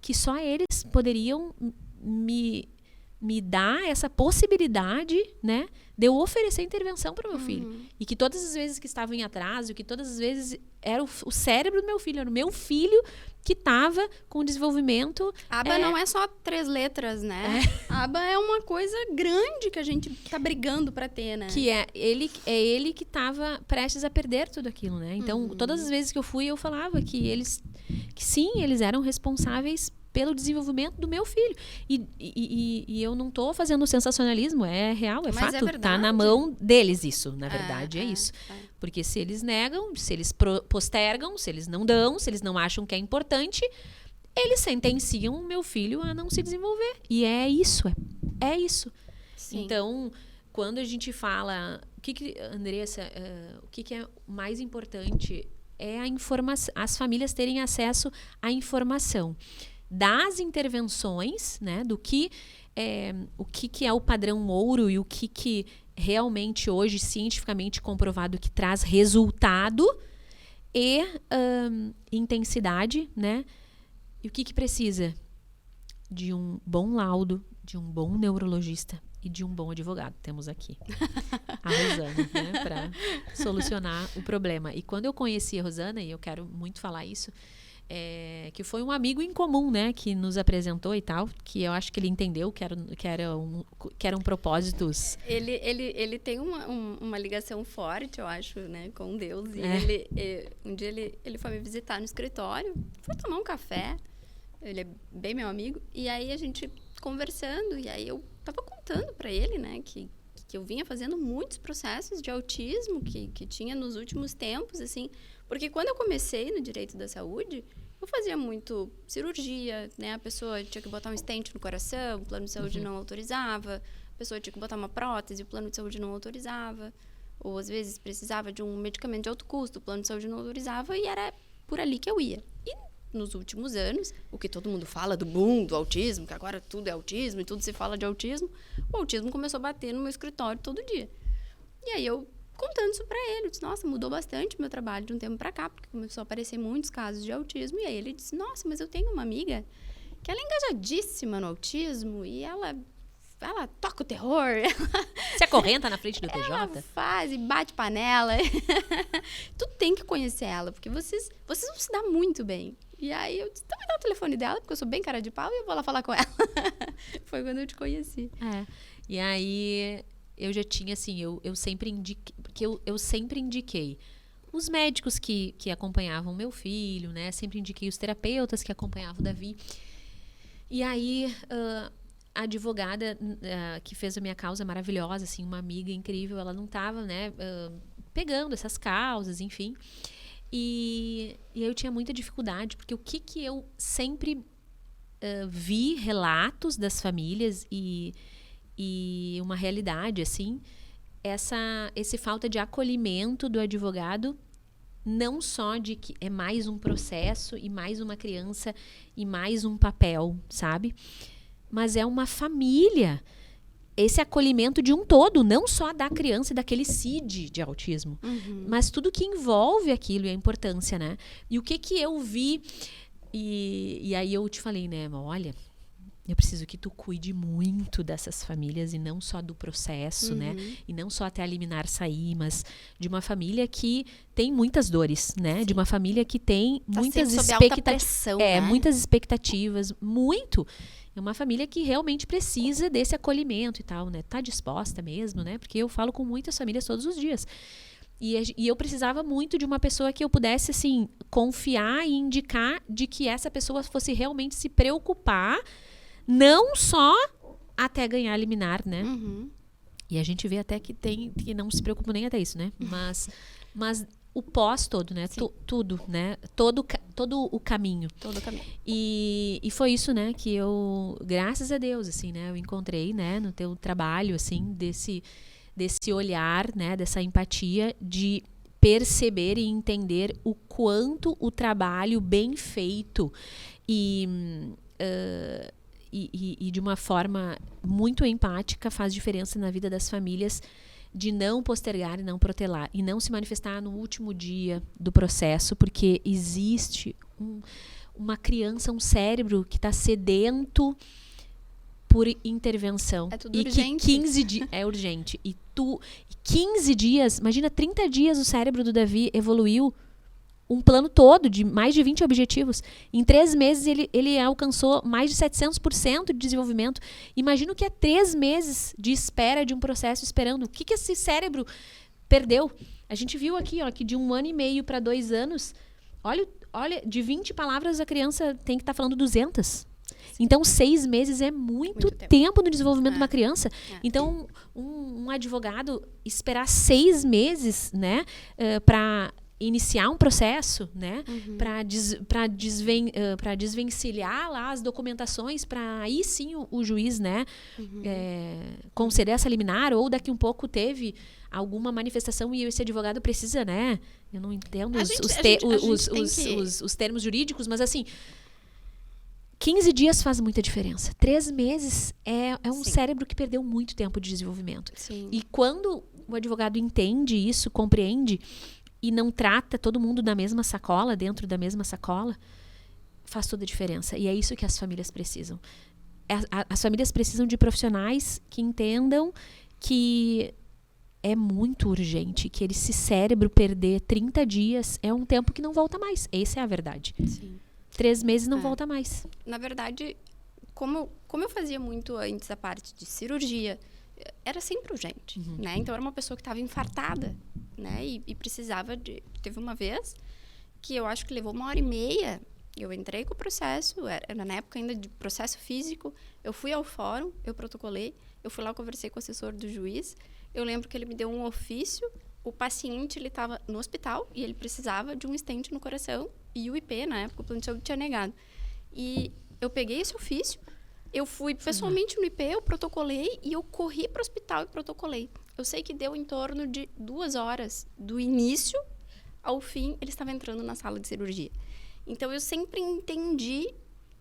Que só eles poderiam me dar essa possibilidade, né, de eu oferecer intervenção para o meu filho. E que todas as vezes que estava em atraso, que todas as vezes era o cérebro do meu filho, era o meu filho que estava com o desenvolvimento... ABA não é só 3 letras, né? ABA é uma coisa grande que a gente tá brigando para ter, né? Que é ele que estava prestes a perder tudo aquilo, né? Então, todas as vezes que eu fui, eu falava que sim, eles eram responsáveis pelo desenvolvimento do meu filho. E eu não estou fazendo sensacionalismo, é real, é fato. Tá na mão deles isso, na verdade, é isso. Porque se eles negam, se eles postergam, se eles não dão, se eles não acham que é importante, eles sentenciam o meu filho a não se desenvolver. E é isso, é isso. Sim. Então, quando a gente fala... Andressa, o que é mais importante é a informação, as famílias terem acesso à informação das intervenções, né, do que o que é o padrão ouro e o que realmente hoje cientificamente comprovado que traz resultado e intensidade, né? E o que precisa? De um bom laudo, de um bom neurologista e de um bom advogado. Temos aqui a Rosana, né, para solucionar o problema. E quando eu conheci a Rosana, e eu quero muito falar isso, que foi um amigo em comum, né, que nos apresentou e tal, que eu acho que ele entendeu que eram propósitos. Ele tem uma ligação forte, eu acho, né, com Deus. E um dia ele foi me visitar no escritório, foi tomar um café, ele é bem meu amigo, e aí a gente conversando, e aí eu tava contando para ele, né, que eu vinha fazendo muitos processos de autismo que tinha nos últimos tempos, assim, porque quando eu comecei no direito da saúde, eu fazia muito cirurgia, né? A pessoa tinha que botar um stent no coração, o plano de saúde não autorizava. A pessoa tinha que botar uma prótese, o plano de saúde não autorizava. Ou, às vezes, precisava de um medicamento de alto custo, o plano de saúde não autorizava, e era por ali que eu ia. E nos últimos anos, o que todo mundo fala do boom do autismo, que agora tudo é autismo e tudo se fala de autismo, o autismo começou a bater no meu escritório todo dia. E aí eu, contando isso pra ele, eu disse, nossa, mudou bastante o meu trabalho de um tempo pra cá, porque começou a aparecer muitos casos de autismo. E aí ele disse, nossa, mas eu tenho uma amiga que ela é engajadíssima no autismo e ela toca o terror. Se acorrenta na frente do TJ? Ela faz e bate panela. Tu tem que conhecer ela, porque vocês vão se dar muito bem. E aí eu disse, então me dá o telefone dela, porque eu sou bem cara de pau e eu vou lá falar com ela. Foi quando eu te conheci. E aí... eu já tinha, assim, eu sempre indiquei, porque eu sempre indiquei os médicos que acompanhavam meu filho, né? Sempre indiquei os terapeutas que acompanhavam o Davi. E aí, a advogada que fez a minha causa maravilhosa, assim, uma amiga incrível, ela não estava, né, pegando essas causas, enfim. E eu tinha muita dificuldade, porque o que eu sempre vi relatos das famílias e uma realidade, assim, esse falta de acolhimento do advogado não só de que é mais um processo e mais uma criança e mais um papel, sabe? Mas é uma família. Esse acolhimento de um todo, não só da criança e daquele CID de autismo, mas tudo que envolve aquilo e a importância, né? E o que eu vi, e aí eu te falei, né, olha, eu preciso que tu cuide muito dessas famílias e não só do processo, né? E não só até a liminar sair, mas de uma família que tem muitas dores, né? De uma família que tem muitas expectativas, né? muitas expectativas, muito. É uma família que realmente precisa desse acolhimento e tal, né? Tá disposta mesmo, né? Porque eu falo com muitas famílias todos os dias. E eu precisava muito de uma pessoa que eu pudesse, assim, confiar e indicar de que essa pessoa fosse realmente se preocupar, não só até ganhar a liminar, né? E a gente vê até que não se preocupa nem até isso, né? Mas o pós todo, né? Tudo, né? Todo o caminho. Todo o caminho. E foi isso, né? Que eu, graças a Deus, assim, né? Eu encontrei, né? No teu trabalho, assim, desse olhar, né? Dessa empatia de perceber e entender o quanto o trabalho bem feito e de uma forma muito empática faz diferença na vida das famílias, de não postergar e não protelar e não se manifestar no último dia do processo, porque existe uma criança, um cérebro que está sedento por intervenção. É tudo e urgente. Que 15 dias é urgente. E 15 dias, imagina, 30 dias o cérebro do Davi evoluiu um plano todo de mais de 20 objetivos. Em 3 meses ele alcançou mais de 700% de desenvolvimento. Imagina o que é 3 meses de espera de um processo esperando. O que esse cérebro perdeu? A gente viu aqui, ó, que de 1 ano e meio para 2 anos, olha, de 20 palavras a criança tem que estar falando 200. Então, 6 meses é muito tempo no desenvolvimento de uma criança. Então, um advogado esperar 6 meses, né, para iniciar um processo, né, para desvencilhar lá as documentações, para aí sim o juiz, né, conceder essa liminar, ou daqui um pouco teve alguma manifestação e esse advogado precisa, né, eu não entendo os termos jurídicos, mas assim, 15 dias faz muita diferença. 3 meses é um cérebro que perdeu muito tempo de desenvolvimento. Sim. E quando o advogado entende isso, compreende e não trata todo mundo na mesma sacola, dentro da mesma sacola, faz toda a diferença. E é isso que as famílias precisam. As famílias precisam de profissionais que entendam que é muito urgente, que esse cérebro perder 30 dias é um tempo que não volta mais. Essa é a verdade. Sim. 3 meses não volta mais. Na verdade, como eu fazia muito antes a parte de cirurgia, era sempre urgente, né? Então, era uma pessoa que estava infartada, né? E precisava de... Teve uma vez que eu acho que levou 1h30. Eu entrei com o processo, era na época ainda de processo físico. Eu fui ao fórum, eu protocolei. Eu fui lá, conversei com o assessor do juiz. Eu lembro que ele me deu um ofício. O paciente, ele estava no hospital e ele precisava de um stent no coração. E o IP, na época, o plano de saúde tinha negado. E eu peguei esse ofício, eu fui pessoalmente no IP, eu protocolei e eu corri para o hospital e protocolei. Eu sei que deu em torno de 2 horas, do início ao fim, ele estava entrando na sala de cirurgia. Então, eu sempre entendi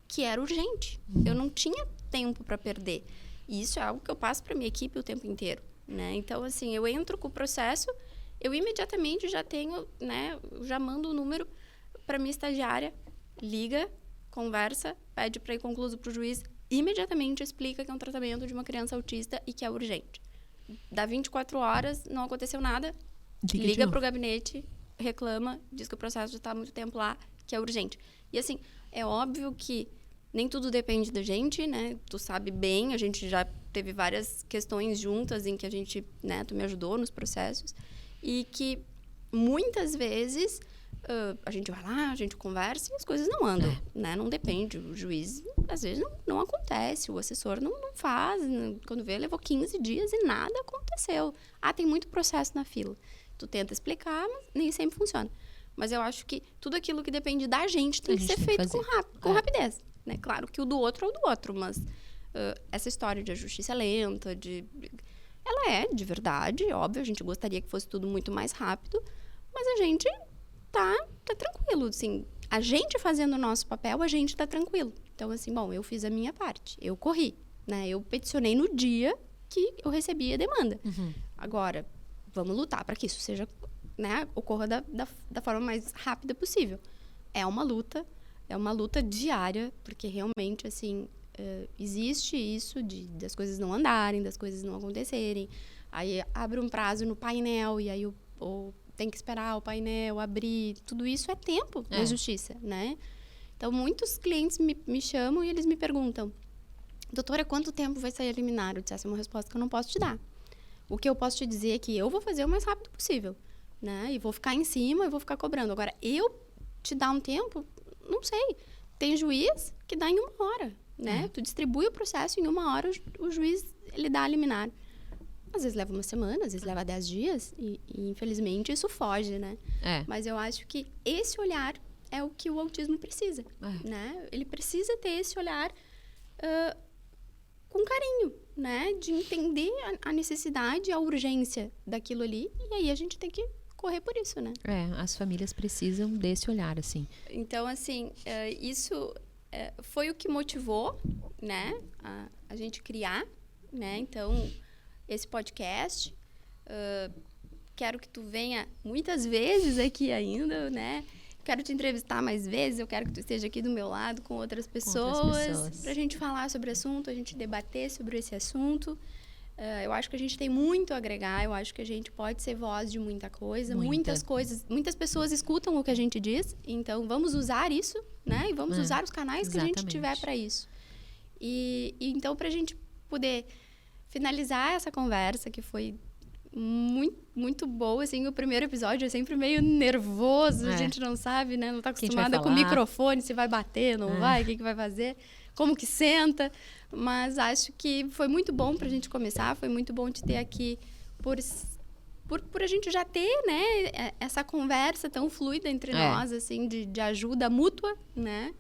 que era urgente. Eu não tinha tempo para perder. E isso é algo que eu passo para minha equipe o tempo inteiro, né? Então, assim, eu entro com o processo, eu imediatamente já tenho, né, já mando o número para minha estagiária, liga, conversa, pede para ir concluído para o juiz, imediatamente explica que é um tratamento de uma criança autista e que é urgente. Dá 24 horas, não aconteceu nada, liga para o gabinete, reclama, diz que o processo já está há muito tempo lá, que é urgente. E assim, é óbvio que nem tudo depende da gente, né? Tu sabe bem, a gente já teve várias questões juntas em que a gente, né, tu me ajudou nos processos, e que muitas vezes a gente vai lá, a gente conversa e as coisas não andam, né? Não depende. O juiz, às vezes, não acontece. O assessor não faz. Quando vê, levou 15 dias e nada aconteceu. Tem muito processo na fila. Tu tenta explicar, mas nem sempre funciona. Mas eu acho que tudo aquilo que depende da gente tem que ser feito com rapidez, né? Claro que o do outro é o do outro, mas essa história de a justiça lenta, ela é de verdade, óbvio. A gente gostaria que fosse tudo muito mais rápido, mas a gente tá tranquilo, assim, a gente fazendo o nosso papel, a gente tá tranquilo. Então, assim, bom, eu fiz a minha parte, eu corri, né? Eu peticionei no dia que eu recebi a demanda. Agora, vamos lutar para que isso seja, né, ocorra da forma mais rápida possível. É uma luta diária, porque realmente, assim, existe isso das coisas não andarem, das coisas não acontecerem. Aí abre um prazo no painel e aí tem que esperar o painel abrir. Tudo isso é tempo na justiça, né? Então, muitos clientes me chamam e eles me perguntam: doutora, quanto tempo vai sair a liminar? Eu disse, essa é uma resposta que eu não posso te dar. O que eu posso te dizer é que eu vou fazer o mais rápido possível, né? E vou ficar em cima e vou ficar cobrando. Agora, eu te dar um tempo, não sei. Tem juiz que dá em 1 hora, né? Tu distribui o processo em 1 hora, o juiz, ele dá a liminar. Às vezes leva 1 semana, às vezes leva 10 dias e infelizmente, isso foge, né? Mas eu acho que esse olhar é o que o autismo precisa, né? Ele precisa ter esse olhar com carinho, né? De entender a necessidade, a urgência daquilo ali. E aí, a gente tem que correr por isso, né? As famílias precisam desse olhar, assim. Então, assim, isso foi o que motivou, né? A gente criar, né? Então, esse podcast, quero que tu venha muitas vezes aqui ainda, né? Quero te entrevistar mais vezes, eu quero que tu esteja aqui do meu lado com outras pessoas. Pra gente falar sobre o assunto, a gente debater sobre esse assunto. Eu acho que a gente tem muito a agregar, eu acho que a gente pode ser voz de muita coisa. Muitas pessoas escutam o que a gente diz, então vamos usar isso, né? E vamos usar os canais que a gente tiver para isso. E então, pra gente poder finalizar essa conversa, que foi muito, muito boa, assim, o primeiro episódio é sempre meio nervoso, a gente não sabe, né? Não tá acostumada com o microfone, se vai bater, não vai, o que vai fazer, como que senta. Mas acho que foi muito bom pra gente começar, foi muito bom te ter aqui por a gente já ter, né, essa conversa tão fluida entre nós, assim, de ajuda mútua, né?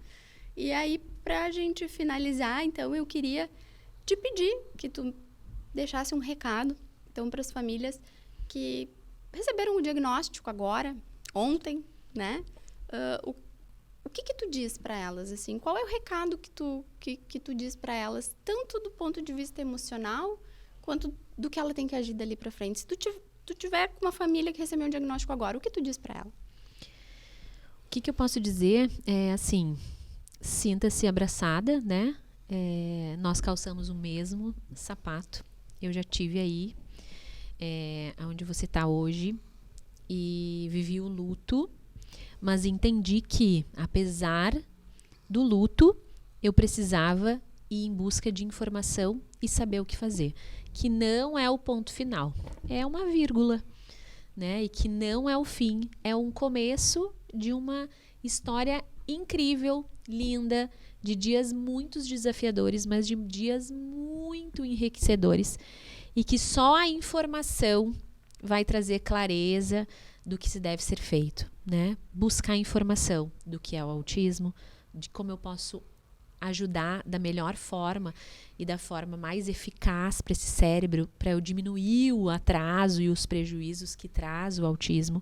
E aí, pra gente finalizar, então, eu queria te pedir que tu deixasse um recado, então, para as famílias que receberam o diagnóstico agora, ontem, né? O que tu diz para elas, assim? Qual é o recado que tu diz para elas, tanto do ponto de vista emocional, quanto do que ela tem que agir dali para frente? Se tu tiver com uma família que recebeu um diagnóstico agora, o que tu diz para ela? O que eu posso dizer é, assim, sinta-se abraçada, né? Nós calçamos o mesmo sapato. Eu já tive aí, onde você está hoje, e vivi o luto, mas entendi que, apesar do luto, eu precisava ir em busca de informação e saber o que fazer. Que não é o ponto final, é uma vírgula, né? E que não é o fim, é um começo de uma história incrível, linda, de dias muito desafiadores, mas de dias muito enriquecedores, e que só a informação vai trazer clareza do que se deve ser feito, né? Buscar informação do que é o autismo, de como eu posso ajudar da melhor forma e da forma mais eficaz para esse cérebro, para eu diminuir o atraso e os prejuízos que traz o autismo.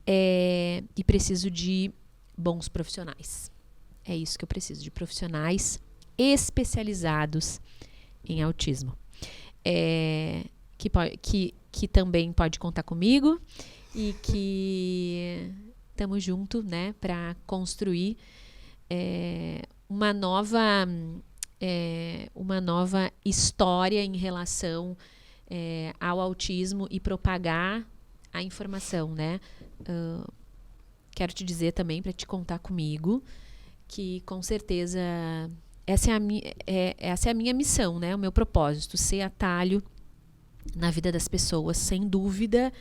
E preciso de bons profissionais. É isso que eu preciso, de profissionais especializados em autismo. Que também pode contar comigo e que estamos juntos, né, para construir uma nova história em relação ao autismo e propagar a informação, né? Quero te dizer também, para te contar comigo, que com certeza essa é a minha missão, né? O meu propósito, ser atalho na vida das pessoas, sem dúvida,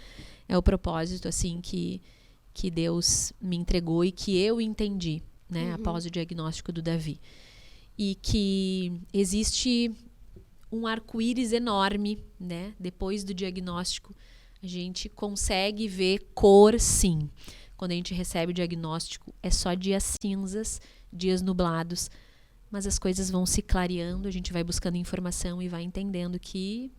é o propósito assim que Deus me entregou e que eu entendi, né? Após o diagnóstico do Davi. E que existe um arco-íris enorme, né? Depois do diagnóstico, a gente consegue ver cor, sim. Quando a gente recebe o diagnóstico, é só dias cinzas, dias nublados, mas as coisas vão se clareando, a gente vai buscando informação e vai entendendo que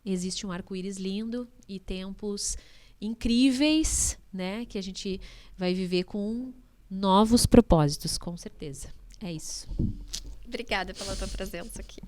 existe um arco-íris lindo e tempos incríveis, né? Que a gente vai viver com novos propósitos, com certeza. É isso. Obrigada pela tua presença aqui.